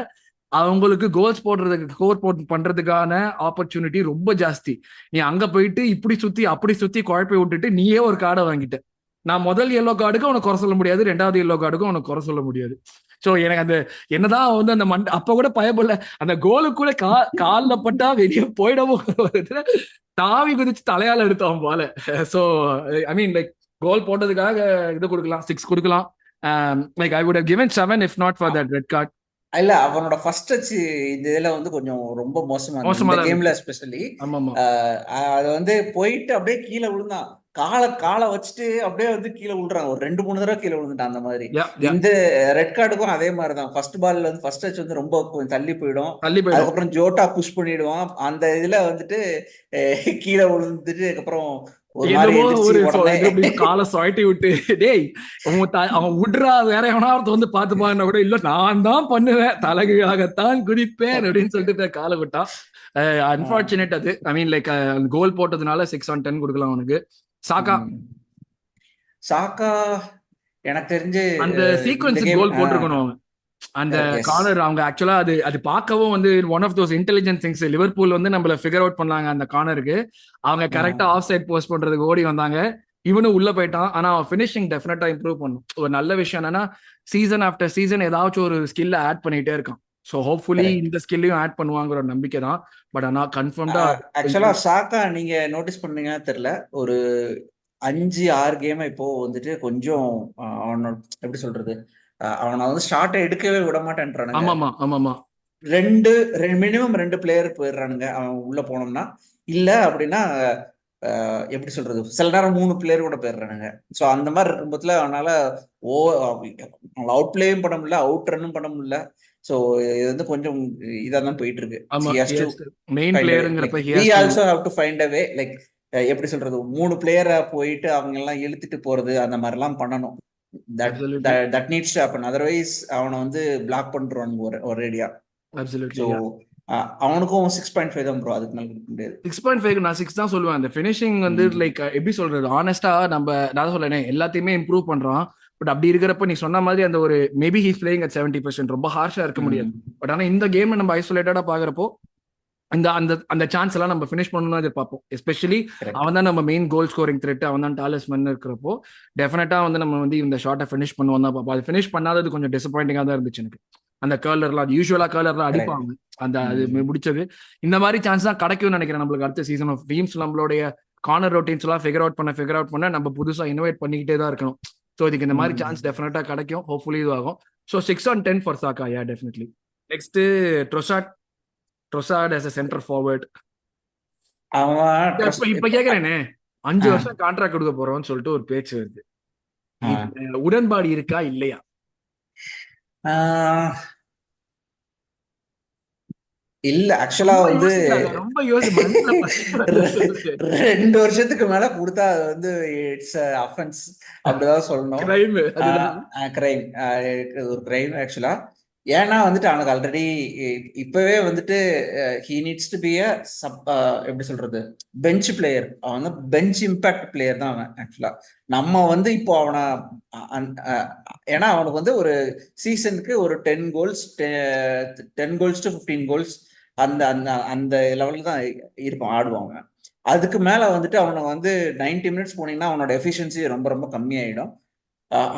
அவங்களுக்கு கோல்ஸ் போடுறதுக்கு பண்றதுக்கான ஆப்பர்ச்சுனிட்டி ரொம்ப ஜாஸ்தி. நீ அங்க போயிட்டு இப்படி சுத்தி அப்படி சுத்தி குழப்பி விட்டுட்டு நீயே ஒரு கார்டை வாங்கிட்ட. நான் முதல் எல்லோ கார்டுக்கும் அவனை குறை சொல்ல முடியாது, ரெண்டாவது எல்லோ கார்டுக்கும் அவனை குறை சொல்ல முடியாது. சோ எனக்கு அந்த என்னதான் வந்து அந்த அப்ப கூட பயப்படல, அந்த கோலுக்குள்ள காலில் பட்டா வெளியே போயிடவும் தாவி குதிச்சு தலையால எடுத்தவன் போல. சோ ஐ மீன் லைக் கோல் போட்டதுக்காக இது கொடுக்கலாம், 6 கொடுக்கலாம். Like I would have given 7 if not for that red card. இல்ல அவனோட ஃபர்ஸ்ட் டச் இந்த இதுல வந்து கொஞ்சம் ரொம்ப மோசமா இருந்தது இந்த கேம்ல எஸ்பெஷலி. அது வந்து போயிட்டு அப்படியே கீழே விழுந்தான், காலை வச்சுட்டு அப்படியே வந்து கீழே விழுறான், ஒரு 2-3 தடவை கீழே விழுந்துட்டான் அந்த மாதிரி. இந்த ரெட் கார்டுக்கும் அதே மாதிரிதான், ஃபர்ஸ்ட் பால்ல வந்து ஃபர்ஸ்ட் டச் வந்து ரொம்ப தள்ளி போயிடும், அதுக்கப்புறம் ஜோட்டா புஷ் பண்ணிடுவான், அந்த இதுல வந்துட்டு கீழே விழுந்துட்டு அதுக்கப்புறம் காலை சுழட்டி விட்டு டேய் அவன் விடுறா வேற எவனாவது வந்து பாத்துப்பாங்கன்னா கூட இல்ல நான் தான் பண்ணுவேன், தலகையாகத்தான் குதிப்பேன் அப்படின்னு சொல்லிட்டு காலை விட்டான். அன்பார்ச்சுனேட் அது. ஐ மீன் லைக் கோல் போட்டதுனால 6/10 கொடுக்கலாம் அவனுக்கு. சாக்கா எனக்கு தெரிஞ்சு அந்த சீக்வன்ஸ் கோல் போட்டிருக்கணும் அவன். அந்த கார்னர் அவங்க ஆக்சுவலா அது பார்க்கவும் வந்து one of those intelligent things. Liverpool வந்து நம்மள ஃபிகர் அவுட் பண்ணாங்க அந்த கார்னருக்கு. அவங்க கரெக்டா ஆஃப் சைட் போஸ்ட் பண்றதுக்கு ஓடி வந்தாங்க, இவனும் உள்ள போயிட்டான். ஆனா ஃபினிஷிங் டெஃபினட்டா இம்ப்ரூவ் பண்ணும். ஒரு நல்ல விஷயம் என்னன்னா சீசன் ஆஃப்டர் சீசன் ஏதாச்சும் ஒரு ஸ்கில்ல ஆட் பண்ணிட்டே இருக்கான். சோ ஹோப்ஃபுல்லி இந்த ஸ்கில்லையும் ஆட் பண்ணுவாங்கிற ஒரு நம்பிக்கை தான். பட் ஆனா கன்ஃபார்ம்டா ஆக்சுவலா சாக்கா நீங்க நோட்டீஸ் பண்ணீங்கன்னா தெரியல, ஒரு 5-6 கேம் இப்போ வந்துட்டு கொஞ்சம் அவனோட எப்படி சொல்றது, அவனை வந்து ஷார்ட்டை எடுக்கவே விட மாட்டேன்றானுங்க. மினிமம் 2 பிளேயர் போயிடுறானுங்க அவன் உள்ள போனோம்னா. இல்ல அப்படின்னா எப்படி சொல்றது, சில நேரம் 3 பிளேயர் கூட போயிடுறானுங்க. ஸோ அந்த மாதிரி இருக்கும்போதுல அவனால அவுட் பிளேயும் பண்ண முடியல, அவுட் ரன்னும் பண்ண முடியல. ஸோ இது வந்து கொஞ்சம் இதா தான் போயிட்டு இருக்கு. லைக் எப்படி சொல்றது, 3 பிளேயரை போயிட்டு அவங்க எல்லாம் இழுத்துட்டு போறது அந்த மாதிரி எல்லாம் பண்ணணும். That needs to happen. Otherwise அவனை வந்து பிளாக் பண்றானுங்க ஒரேடியா. அவனுக்கும் 6.5 தான் ப்ரோ, அதுக்கு மேல கொடுக்க முடியாது. 6.5 நான் 6 தான் சொல்லுவேன். அந்த ஃபினிஷிங் வந்து லைக் எப்படி சொல்றது, ஆனஸ்டா நம்ம நான் சொல்றேன் எல்லாத்தையுமே இம்ப்ரூவ் பண்றான். பட் அப்படி இருக்கிறப்ப நீ சொன்ன மாதிரி அந்த ஒரு மேபி ஹீஸ் பிளேயிங் at 70%, ரொம்ப ஹார்ஷா இருக்க முடியாது. பட் ஆனா இந்த கேம் நம்ம ஐசோலேட்டடா பாக்குறப்போ அந்த அந்த அந்த சான்ஸ் எல்லாம் நம்ம ஃபினிஷ் பண்ணணும்னு எதிர்பார்ப்போம். எஸ்பெஷலி அவன் தான் நம்ம மெயின் கோல் ஸ்கோரிங் த்ரெட், அவன் தான் டாலஸ்மன் இருக்கிறப்போ டெஃபினட்டா வந்து நம்ம வந்து இந்த ஷாட்டை ஃபினிஷ் பண்ணுவோம் தான் பார்ப்போம். அது ஃபினிஷ் பண்ணாதது கொஞ்சம் டிசப்பாயிண்டிங்கா தான் இருந்துச்சு எனக்கு. அந்த கேர்லர்லாம் அது யூஸ்வலா கேர்லர்லாம் அடிப்பாங்க, அந்த அது முடிச்சது. இந்த மாதிரி சான்ஸ் தான் கிடைக்கும்னு நினைக்கிறேன் நம்மளுக்கு அடுத்த சீசன் ஆஃப் டீம்ஸ். நம்மளுடைய கார்னர் ரொட்டீன்ஸ் எல்லாம் ஃபிகர் அவுட் பண்ண நம்ம புதுசா இனோவேட் பண்ணிக்கிட்டே தான் இருக்கணும். ஸோ இதுக்கு இந்த மாதிரி சான்ஸ் டெஃபினட்டா கிடைக்கும், ஹோப்ஃபுல்லி இதுவாகும். ஸோ 6/10 ஃபார் சாக்கா, yeah definitely. Next ட்ரொசார்ட் as a center forward. இப்ப கேக்குறேனே 5 வருஷம் கான்ட்ராக்ட் கொடுக்க போறோம்னு சொல்லிட்டு ஒரு பேச்சு வருது, உடன்பாடு இருக்கா இல்லையா? இல்ல ஆக்சுவலா வந்து ரொம்ப 2 வருஷத்துக்கு மேல கொடுத்தா அது வந்து இட்ஸ் அஃபென்ஸ் அப்படிதான் சொல்லணும். கிரைம், ஒரு கிரைம் ஆக்சுவலா. ஏன்னா வந்துட்டு அவனுக்கு ஆல்ரெடி இப்பவே வந்துட்டு ஹி நீட்ஸ் டு பி எப்படி சொல்றது, பெஞ்ச் பிளேயர். அவன் வந்து பெஞ்ச் இம்பாக்ட் பிளேயர் தான் அவன் ஆக்சுவலா. நம்ம வந்து இப்போ அவனை ஏன்னா அவனுக்கு வந்து ஒரு சீசனுக்கு ஒரு 10 கோல்ஸ் to 15 கோல்ஸ் அந்த அந்த அந்த லெவலில் தான் இருப்பான், ஆடுவாங்க. அதுக்கு மேல வந்துட்டு அவனை வந்து 90 மினிட்ஸ் போனீங்கன்னா அவனோட எஃபிஷியன்சி ரொம்ப ரொம்ப கம்மியாயிடும்.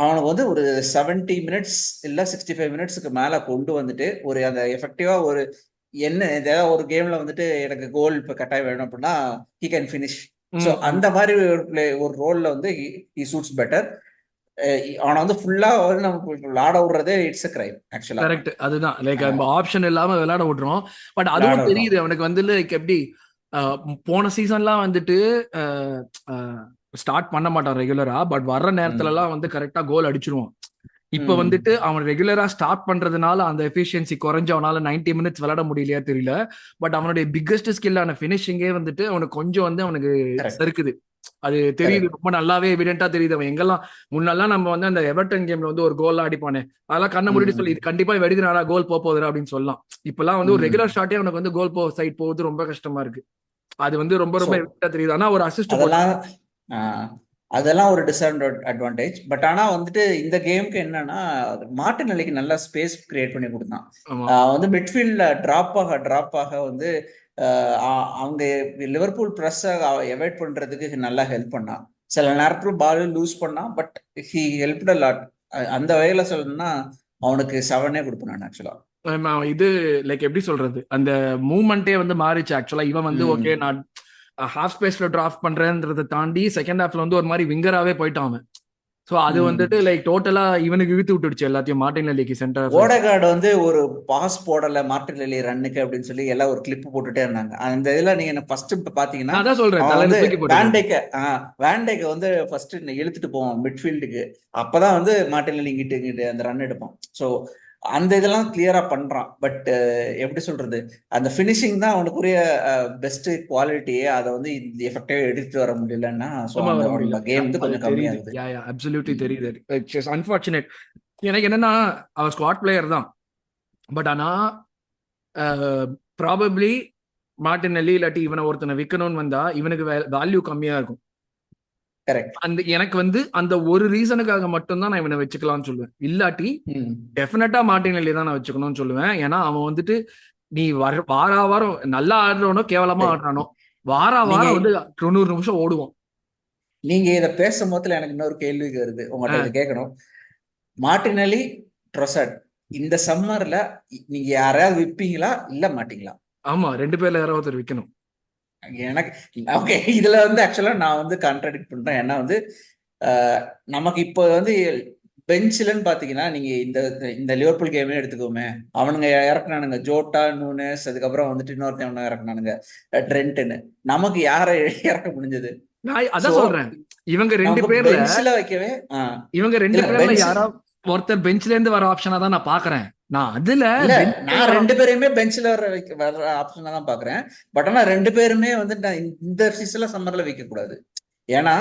அவனுக்கு வந்து ஒரு 70 மினிட்ஸ் இல்ல 65 மினிட்ஸ்க்கு மேல கொண்டு வந்துட்டு ஒரு அந்த எஃபெக்டிவா ஒரு என்ன ஏதாவது ஒரு கேம்ல வந்துட்டு எனக்கு கோல் இப்ப கட்டாயம் வேணும் அப்படின்னா ஹி கேன் ஃபினிஷ். ஸோ அந்த மாதிரி ஒரு ரோல்ல வந்து ஹி சூட்ஸ் பெட்டர். அவனை வந்து ஃபுல்லா வந்து நமக்கு விளையாட விடுறதே இட்ஸ் அ கிரைம் ஆக்சுவலா. கரெக்ட், அதுதான் லைக் நம்ம ஆப்ஷன் இல்லாம விளையாட விடுறோம். பட் அதுவும் தெரியுது அவனுக்கு வந்து லைக் எப்படி போன சீசன்லாம் வந்துட்டு ஸ்டார்ட் பண்ண மாட்டான் ரெகுலரா, பட் வர்ற நேரத்துல எல்லாம் வந்து கரெக்டா கோல் அடிச்சிருவான். இப்ப வந்துட்டு அவன் ரெகுலரா ஸ்டார்ட் பண்றதுனால அந்த எஃபிஷியன்சி குறைஞ்சு அவனால 90 மினிட்ஸ் விளையாட முடியலையா தெரியல. பட் அவனுடைய பிக்கஸ்ட் ஸ்கில்லான ஃபினிஷிங்கே வந்துட்டு அவனுக்கு கொஞ்சம் வந்து அவனுக்கு சறுக்குது. அது தெரியுது, ரொம்ப நல்லாவே எவிடென்ட்டா தெரியுது. அவன் எங்கெல்லாம் முன்னெல்லாம் நம்ம வந்து அந்த எவர்டன் கேம்ல வந்து ஒரு கோல்லாம் அடிப்பானே, அதெல்லாம் கண்ணை மூடிட்டு சொல்லி இது கண்டிப்பா வெடிதுனாடா கோல் போகுதுரா அப்படின்னு சொல்லலாம். இப்பெல்லாம் வந்து ஒரு ரெகுலர் ஷாட்டே அவனுக்கு வந்து கோல் சைட் போகுது ரொம்ப கஷ்டமா இருக்கு. அது வந்து ரொம்ப ரொம்ப எவிடென்ட்டா தெரியுது. ஆனா ஒரு அசிஸ்ட் அதெல்லாம் ஒரு அட்வான்டேஜ். பட் ஆனா வந்துட்டு இந்த கேமுக்கு என்னன்னா, மார்டினெல்லிக்கு நல்லா ஸ்பேஸ் கிரியேட் பண்ணி கொடுத்தான். ஆமா. வந்து மிட்ஃபீல்ட்ல டிராப் ஆக வந்து அவங்க லிவர்பூல் ப்ரெஸ் அவாய்ட் பண்றதுக்கு நல்லா ஹெல்ப் பண்ணான். சில நேரத்துல பால் லூஸ் பண்ணான், but he helped a lot. அந்த வகையில சொல்லணும்னா அவனுக்கு 7 கொடுப்பேன் நான் ஆக்சுவலா. இது லைக் எப்படி சொல்றது, அந்த மூவ்மெண்டே வந்து மாறிச்சு ஆக்சுவலா. இவன் வந்து ஓகே ம் நான் ஹாஃப் ஸ்பேஸ்ல டிராப் பண்றேன்றதை தாண்டி செகண்ட் ஹாஃப்ல வந்து ஒரு மாதிரி விங்கராவே போயிட்டான் அவன். ஸோ அது ம் வந்துட்டு லைக் டோட்டலா இவனுக்கு இழுத்து விட்டுடுச்சு எல்லாத்தையும், மார்டினெல்லிக்கு சென்டர் ஆஃப். ஓடகார்டு வந்து ஒரு பாஸ் போடல மார்டினெல்லி ரன்னுக்கு அப்படின்னு சொல்லி எல்லாம் ஒரு கிளிப் போட்டுட்டே இருந்தாங்க. அந்த இதுல நீங்க ஃபர்ஸ்ட் பாத்தீங்கன்னா நான் அதான் சொல்றேன், அவன் தலையில வந்து தூக்கி போட்டுட்டாரு. வேண்டைக்க வந்து ஃபர்ஸ்ட் இழுத்துட்டு போவான் மிட்ஃபீல்டுக்கு. அப்பதான் வந்து மார்டினெல்லி இங்கிட்டு அந்த ரன் எடுப்பான். ஸோ அந்த இதெல்லாம் கிளியரா பண்றான். பட் எப்படி சொல்றது, அந்த ஃபினிஷிங் தான் அவனுக்குரிய பெஸ்ட் குவாலிட்டியே. அதை வந்து எஃபெக்டிவா எடுத்துட்டு வர முடியலன்னா ஸோ சும்மா வர முடியல. அந்த கேம் வந்து அது கொஞ்சம் தெரியுது. கம்மியாகுது. யா யா அப்சல்யூட்லி ம். தெரியுது. It's unfortunate. எனக்கு என்னன்னா அவர் ஸ்குவாட் பிளேயர் தான். பட் ஆனா ப்ராபப்ளி மார்டினெல்லி இல்லாட்டி இவனை ஒருத்தனை விற்கணும்னு வந்தா இவனுக்கு வேல்யூ கம்மியா இருக்கும். கரெக்ட். அந்த எனக்கு வந்து அந்த ஒரு ரீசனுக்காக மட்டும்தான் நான் இவனை வச்சுக்கலாம்னு சொல்லுவேன். இல்லாட்டி ம் டெஃபினட்டா மார்டினெல்லி தான் நான் வச்சுக்கணும்னு சொல்லுவேன். ஏன்னா அவன் வந்துட்டு நீ வாரா வாரம் நல்லா ஆடுறவனோ கேவலமா சரி. ஆடுறானோ வாரா நீங்க வாரம் வந்து 90 நிமிஷம் ஓடுவோம். நீங்க இத பேசும் போதுல எனக்கு இன்னொரு கேள்வி வருது, உங்கள்ட்ட இதை கேட்கணும். மார்டினெல்லி, ட்ரொசார்ட் இந்த சம்மர்ல நீங்க யாரையாவது விப்பீங்களா இல்ல மாட்டீங்களா? ஆமா, 2 பேர்ல யாராவது ஒருத்தர் விற்கணும். எனக்கு ஓகே, இதுல வந்து ஆக்சுவலா நான் வந்து கான்ட்ராடிக்ட் பண்றேன். ஏன்னா வந்து நமக்கு இப்போ வந்து பெஞ்சிலன்னு பாத்தீங்கன்னா நீங்க இந்த இந்த லிவர்பூல் கேமே எடுத்துக்கோமே, அவனுங்க இறக்குனானுங்க ஜோட்டா, நூனஸ், அதுக்கப்புறம் வந்துட்டு இன்னொருத்தவங்க இறக்குனானுங்க ட்ரென்ட்னு. நமக்கு யாரை இறக்க முடிஞ்சது? நான் சோ அதான் சொல்றேன், இவங்க 2 நமக்கு பேர்ல பெஞ்சில வைக்கவே இவங்க 2 இல்ல பேர்ல பெஞ்ச் யாரா ஒருத்தர் பெஞ்ச்ல இருந்து வர ஆப்ஷனா தான் நான் பாக்குறேன். நான் அதுல இல்ல பெஞ்ச்ல நான் இருந்து வர 2 பேரையுமே பெஞ்ச்ல வர்ற ஆப்ஷனா தான் பாக்குறேன். பட் ஆனா 2 பேருமே வந்து நான் இந்த சீசன்ல சம்மர்ல வைக்க கூடாது. ஏன்னா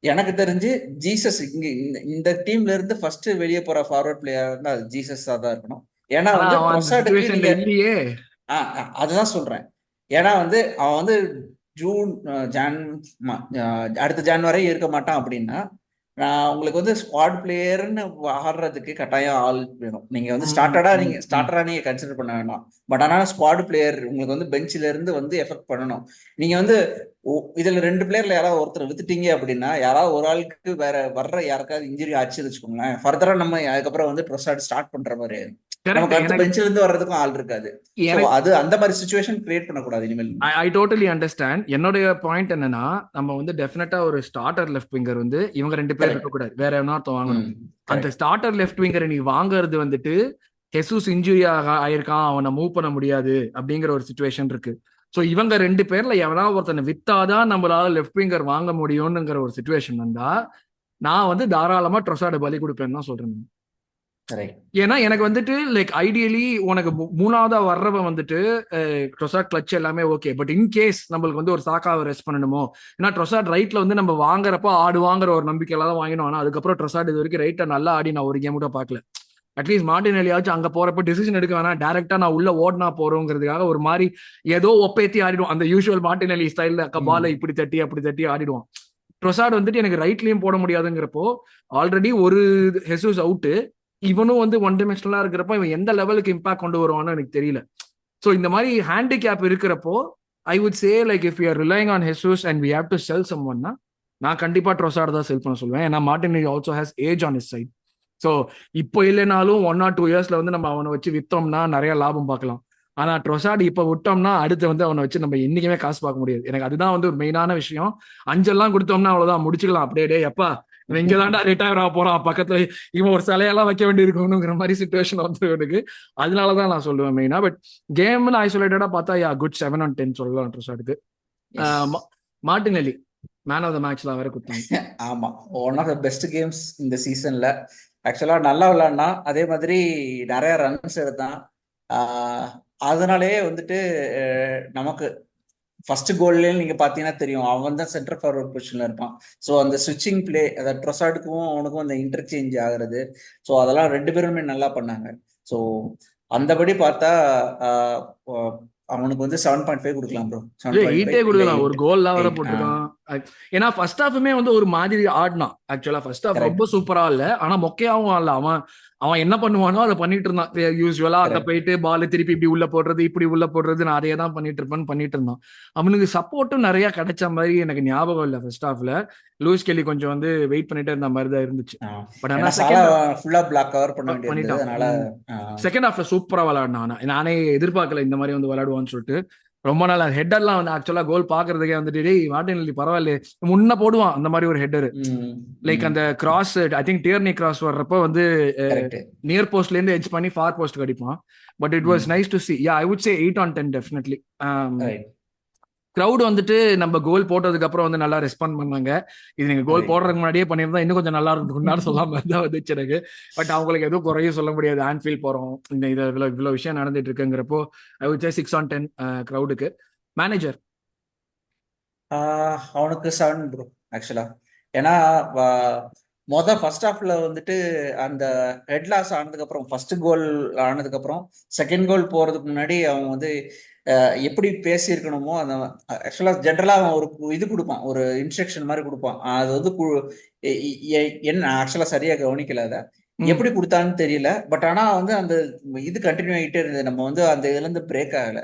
எனக்கு தெரிஞ்சு ஜீசஸ் இங்க இந்த டீம்ல இருந்து ஃபர்ஸ்ட் வெளியே போற ஃபார்வர்ட் பிளேயர் தான் அது ஜீசஸா தான் இருக்கணும். ஏன்னா ஆனா வந்து அவன் அந்த ட்ரொசார்டுக்கு சிச்சுவேஷன்ல நீங்க இல்லையே. அதுதான் சொல்றேன். ஏன்னா வந்து அவன் வந்து ஜூன் ஜான் அடுத்த ஜான் வரை இருக்க மாட்டான் அப்படின்னா உங்களுக்கு வந்து ஸ்குவாட் பிளேயர்னு ஆடுறதுக்கு கட்டாயம் ஆள் வேணும். நீங்க வந்து ம், ம், ம். ஸ்டார்டரா நீங்க கன்சிடர் பண்ண வேண்டாம். பட் ஆனா ஸ்குவாட் பிளேயர் உங்களுக்கு வந்து பெஞ்சில இருந்து வந்து எஃபெக்ட் பண்ணணும். நீங்க வந்து இதுல 2 பிளேயர்ல யாராவது ஒருத்தர் வித்துட்டீங்க அப்படின்னா யாராவது ஒரு ஆளுக்கு வேற வர்ற யாருக்காவது இன்ஜுரி ஆச்சுன்னு வச்சுக்கோங்களேன், ஃபர்தரா நம்ம அதுக்கப்புறம் வந்து ட்ரொசார்ட் ஸ்டார்ட் பண்ற மாதிரி கரெக்ட். நமக்கு அடுத்து எனக்கு பெஞ்சில இருந்து வர்றதுக்கும் ஆள் இருக்காது. சோ எனக்கு அது அந்த மாதிரி சுச்சுவேஷன் கிரியேட் பண்ணக்கூடாது இனிமேல். I totally understand. என்னுடைய பாயிண்ட் என்னன்னா, நம்ம வந்து டெஃபினட்டா ஒரு ஸ்டார்டர் லெஃப்ட் விங்கர் வந்து இவங்க 2 பேர் கரெக்ட். இருக்கக்கூடாது, வேற எவனாச்சும் வாங்கணும். ம் அந்த கரெக்ட். ஸ்டார்டர் லெஃப்ட் விங்கரை நீ வாங்குறது வந்துட்டு ஹெசூஸ் இன்ஜுரி ஆயிருக்கான், அவனை மூவ் பண்ண முடியாது அப்படிங்கிற ஒரு சுச்சுவேஷன் இருக்கு. ஸோ இவங்க 2 பேர்ல எவனா ஒருத்தனை வித்தாதான் நம்மளால லெஃப்ட் விங்கர் வாங்க முடியும்ங்கிற ஒரு சுச்சுவேஷன் வந்தா நான் வந்து தாராளமா ட்ரொசார்டு பலி கொடுப்பேன்னு தான் சொல்றேன். கரெக்ட். ஏன்னா எனக்கு வந்துட்டு லைக் ஐடியலி உனக்கு மூணாவதா வர்றவன் வந்துட்டு ட்ரொசாட் கிளச் எல்லாமே ஓகே. பட் இன் கேஸ் நம்மளுக்கு வந்து ஒரு சாக்காவை ரெஸ்ட் பண்ணணுமோ, ஏன்னா ட்ரொசாட் ரைட்ல வந்து நம்ம வாங்குறப்போ ஆடுவாங்கிற ஒரு நம்பிக்கையில தான் வாங்கினோம். ஆனா அதுக்கப்புறம் ட்ரொசாட் இது வரைக்கும் ரைட்டை நல்லா ஆடி நான் ஒரு கேம் கூட பார்க்கல. அட்லீஸ்ட் மார்டினெல்லியாச்சும் அங்க போறப்ப டிசிஷன் எடுக்க வேணாம், டைரக்டா நான் உள்ள ஓடினா போறோங்கிறதுக்காக ஒரு மாதிரி ஏதோ ஒப்பேத்தி ஆடிடும். அந்த யூஸ்வல் மார்டினெல்லி ஸ்டைல்ல பாலை ம் இப்படி தட்டி அப்படி தட்டி ஆடிடுவான். ட்ரொசாட் வந்துட்டு எனக்கு ரைட்லயும் போட முடியாதுங்கிறப்போ ஆல்ரெடி ஒரு ஹெசூஸ் அவுட்டு, இவனும் வந்து ஒன் டைமென்ஷனலா இருக்கிறப்ப இவன் எந்த லெவலுக்கு இம்பாக்ட் கொண்டு வருவான்னு எனக்கு தெரியல. ஸோ இந்த மாதிரி ஹேண்டிகேப் இருக்கிறப்போ I would say like if you are relying on Jesus and we have to sell some ஒன்னா, நான் கண்டிப்பா ட்ரொசார்ட் தான் செல் பண்ண சொல்லுவேன். ஏன்னா Martinelli also has age on his side. So இப்போ இல்லைனாலும் 1 or 2 இயர்ஸ்ல வந்து நம்ம அவனை வச்சு வித்தோம்னா நிறைய லாபம் பார்க்கலாம். ஆனா ட்ரொசார்ட் இப்ப விட்டோம்னா அடுத்து வந்து அவனை வச்சு நம்ம என்னைக்குமே காசு பார்க்க முடியாது. எனக்கு அதுதான் வந்து ஒரு மெயினான விஷயம். 5 எல்லாம் கொடுத்தோம்னா அவ்வளவுதான், முடிச்சுக்கலாம் அப்படியே. எப்பா இவன் இங்கதான்டா ரிட்டையர் ஆக போறான், பக்கத்துல இவன் ஒரு சிலையெல்லாம் வைக்க வேண்டி இருக்கணுங்கிற மாதிரி சுச்சுவேஷன் வந்து எனக்கு. அதனாலதான் நான் சொல்லுவேன் மெயினா. பட் கேம்னு ஐசோலேட்டடா பார்த்தா யா குட் 7 on 10 சொல்லலாம் ட்ரொசார்டுக்கு. Yes. Martinelli man of the மேட்ச்ல வேற கொடுத்தாங்க. ஆமா, one of the best games இந்த சீசன்ல. ஆக்சுவலா நல்லா விளையாடினா, அதே மாதிரி நிறைய ரன்ஸ் எடுத்தான். அதனாலேயே வந்துட்டு நமக்கு ஃபர்ஸ்ட் கோல்லே நீங்க பாத்தீங்கன்னா தெரியும், அவன் தான் சென்டர் ஃபார்வர்ட் பொசிஷன்ல இருப்பான். ஸோ அந்த ஸ்விட்சிங் பிளே, அதாவது ட்ரொசார்டுக்கும் அவனுக்கும் அந்த இன்டர்சேஞ்ச் ஆகுறது, ஸோ அதெல்லாம் 2 பேருமே நல்லா பண்ணாங்க. ஸோ அந்தபடி பார்த்தா அவனுக்கு வந்து 7.5 கொடுக்கலாம் ப்ரோ. 7.5 8 இல்ல கொடுக்கலாம், ஒரு 8. கோல்லாம் வேற 8 போட்டிருக்கான். ஏன்னா ஃபர்ஸ்ட் ஹாஃபுமே வந்து ஒரு மாதிரி ஆடினான். ஆக்சுவலா ஃபர்ஸ்ட் ஹாஃப் கரெக்ட் ரொம்ப சூப்பரா இல்ல, ஆனா மொக்கையாவும் ஆடல. அவன் என்ன பண்ணுவானோ அதை பண்ணிட்டு இருந்தான். யூஸ்வலா அங்க கரெக்ட் போயிட்டு பால் திருப்பி இப்படி உள்ள போடுறது, இப்படி உள்ள போடுறது, நான் அதையே தான் பண்ணிட்டு இருந்தான். அவனுக்கு சப்போர்ட்டும் நிறைய கிடைச்ச மாதிரி எனக்கு ஞாபகம் இல்லை ஃபர்ஸ்ட் ஹாஃப்ல. லூயிஸ் கெல்லி கொஞ்சம் வந்து வெயிட் பண்ணிட்டே இருந்த மாதிரி தான் இருந்துச்சு. பட் ஆனா ஏன்னா சாலா செகண்ட் ஃபுல்லா பிளாக் கவர் பண்ண வேண்டியிருந்தது, பண்ணிட்டான். அதனால செகண்ட் ஹாஃப்ல சூப்பரா விளையாடினான். நானே எதிர்பார்க்கல இந்த மாதிரி வந்து விளையாடுவான்னு சொல்லிட்டு. ரொம்ப நாள் ஹெட்டர்லாம் வந்து ஆக்சுவலா கோல் பாக்குறதுக்கே வந்துட்டு டேய் மார்டினெல்லி பரவாயில்ல முன்ன போடுவான் அந்த மாதிரி ஒரு ஹெட்டர். லைக் அந்த cross I think Tierney cross வர்றப்ப வந்து கரெக்ட் நியர் போஸ்ட்ல இருந்து எட்ஜ் பண்ணி ஃபார் போஸ்ட் அடிப்பான். But it was nice to see. Yeah, I would say 8 on 10 definitely. Right crowd வந்துட்டு நம்ம கோல் போட்டதுக்கு அப்புறம் வந்து நல்லா ரெஸ்பாண்ட் பண்ணாங்க. இது நீங்க கோல் போடுறதுக்கு முன்னாடியே பண்ணியிருந்தா இன்னும் கொஞ்சம் நல்லா இருந்துக்குன்னு சொல்லாம தான் வந்துச்சு எனக்கு. பட் அவங்களுக்கு எதுவும் குறையும் சொல்ல முடியாது. ஆன்ஃபீல்ட் போறோம், இந்த இது இவ்வளவு விஷயம் நடந்துட்டு இருக்குங்கிறப்போ ஐ வுட் சே 6 on 10 கிரௌடுக்கு. மேனேஜர் அவனுக்கு 7 ப்ரோ ஆக்சுவலா. ஏன்னா ஃபர்ஸ்ட் ஹாஃப்ல வந்துட்டு அந்த ஹெட் லாஸ் ஆனதுக்கு அப்புறம், ஃபர்ஸ்ட் கோல் ஆனதுக்கு அப்புறம் செகண்ட் கோல் போறதுக்கு முன்னாடி அவன் வந்து எப்படி பேசியிருக்கணுமோ அந்த ஆக்சுவலா ஜென்ரலா அவன் ஒரு இது கொடுப்பான், ஒரு இன்ஸ்ட்ரக்ஷன் மாதிரி கொடுப்பான். அது வந்து என்ன ஆக்சுவலா சரியா கவனிக்கல, அதை எப்படி கொடுத்தான்னு தெரியல. பட் ஆனா வந்து அந்த இது கண்டினியூ ஆகிட்டே இருந்தது. நம்ம வந்து அந்த இதுல இருந்து பிரேக் ஆகல.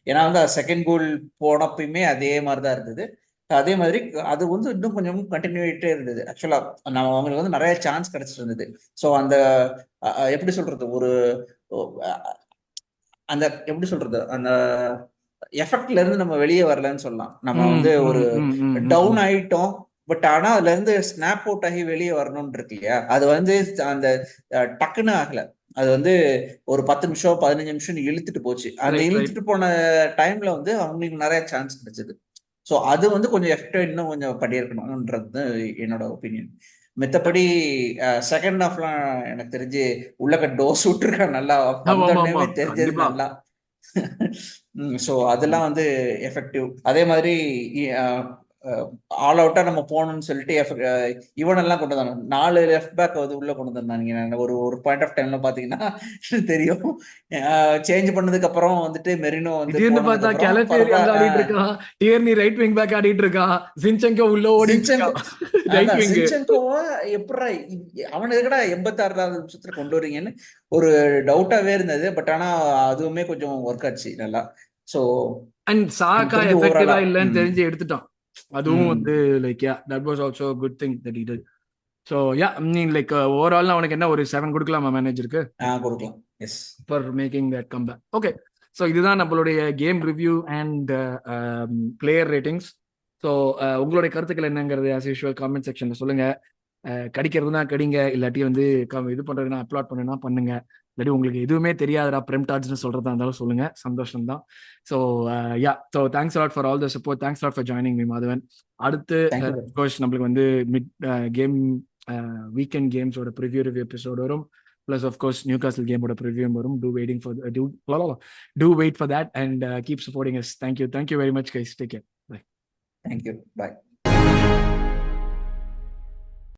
ஏன்னா வந்து செகண்ட் கோல் போனப்பயுமே அதே மாதிரிதான் இருந்தது. அதே மாதிரி அது வந்து இன்னும் கொஞ்சம் கண்டினியூ ஆகிட்டே இருந்தது. ஆக்சுவலா நம்ம அவங்களுக்கு வந்து நிறைய சான்ஸ் கிடைச்சிட்டு இருந்தது. ஸோ அந்த எப்படி சொல்றது, ஒரு அந்த எப்படி சொல்றது, அந்த எஃபெக்ட்ல இருந்து நம்ம வெளியே வரலன்னு சொல்லலாம். நம்ம வந்து ஒரு டவுன் ஆயிட்டோம். பட் ஆனா அதுல இருந்து ஸ்னாப் அவுட் ஆகி வெளியே வரணும்னு இருக்கு இல்லையா, அது வந்து அந்த டக்குன்னு ஆகல. அது வந்து ஒரு 10 நிமிஷம் 15 நிமிஷம் இழுத்துட்டு போச்சு. அந்த இழுத்துட்டு போன டைம்ல வந்து அவங்களுக்கு நிறைய சான்ஸ் கிடைச்சது. ஸோ அது வந்து கொஞ்சம் எஃபெக்டிவா இன்னும் கொஞ்சம் பண்ணியிருக்கணும்ன்றது என்னோட ஒப்பீனியன். மித்தபடி செகண்ட் ஹாஃப்லாம் எனக்கு தெரிஞ்சு உள்ளக்க டோஸ் விட்டுருக்கேன் நல்லா, வந்தோடனே தெரிஞ்சது நல்லா. ஸோ அதெல்லாம் வந்து எஃபெக்டிவ். அதே மாதிரி ஆல் அவுட்டா நம்ம போகணும்னு சொல்லிட்டு இவனெல்லாம் கொண்டு வந்தாங்க. 4 லெஃப்ட் பேக் வந்து உள்ள கொண்டு வந்தாங்க. ஒரு பாயிண்ட் ஆஃப் டைம்ல பாத்தீங்கன்னா தெரியும். சேஞ்ச் பண்ணதுக்கு அப்புறம் வந்துட்டு மெரினோ வந்து பார்த்தா கெலஃபேரி அங்க ஆடிட்டு இருக்கான், டியர்னி ரைட் விங் பேக் ஆடிட்டு இருக்கான், ஜின்செங்கோ உள்ள ஓடிட்டு இருக்கான் ரைட் விங். ஜின்செங்கோவா எப்படா அவன் எதுக்கடா 86வது நிமிஷத்துல கொண்டு வரீங்கன்னு ஒரு டவுட்டாவே இருந்தது. பட் ஆனா அதுவுமே கொஞ்சம் ஒர்க் ஆச்சு நல்லா. சோ அண்ட் சாகா எஃபெக்டிவா இல்லன்னு தெரிஞ்சு எடுத்துட்டான். அதுவும் வந்து like yeah that was also good thing that he did. So yeah நீங்க லைக் ஓவரால் அவனுக்கு என்ன ஒரு 7 கொடுக்கலாமா மேனேஜருக்கு? கொடுக்கலாம். Yes, for making that comeback. Okay, so இதுதான் நம்மளுடைய game review and player ratings. So உங்களுடைய கருத்துக்கள் என்னங்கிறது ஆஸ் யூஷுவல் காமெண்ட் செக்ஷன்ல சொல்லுங்க. கடிக்கிறதுனா கடிங்க, இல்லாட்டி வந்து இது பண்றதுன்னா அப்லோட் பண்ணுன்னா பண்ணுங்க. இல்லாட்டி உங்களுக்கு எதுவுமே தெரியாதா பிரெம்டாட்ஸ்னு சொல்றதா இருந்தாலும் சொல்லுங்க, சந்தோஷம் தான். So yeah, so thanks lot for all the support. Thanks lot for joining me Madhavan. அடுத்து கோர்ஸ் நம்மளுக்கு வந்து மிட் கேம் வீக்கெண்ட் கேம்ஸோட ப்ரிவியூ ரிவ்யூ எபிசோட் வரும். Plus, of course, Newcastle game would preview varum. Do wait for that and keep supporting us. Thank you very much, guys. Take care. Bye. Thank you. Bye.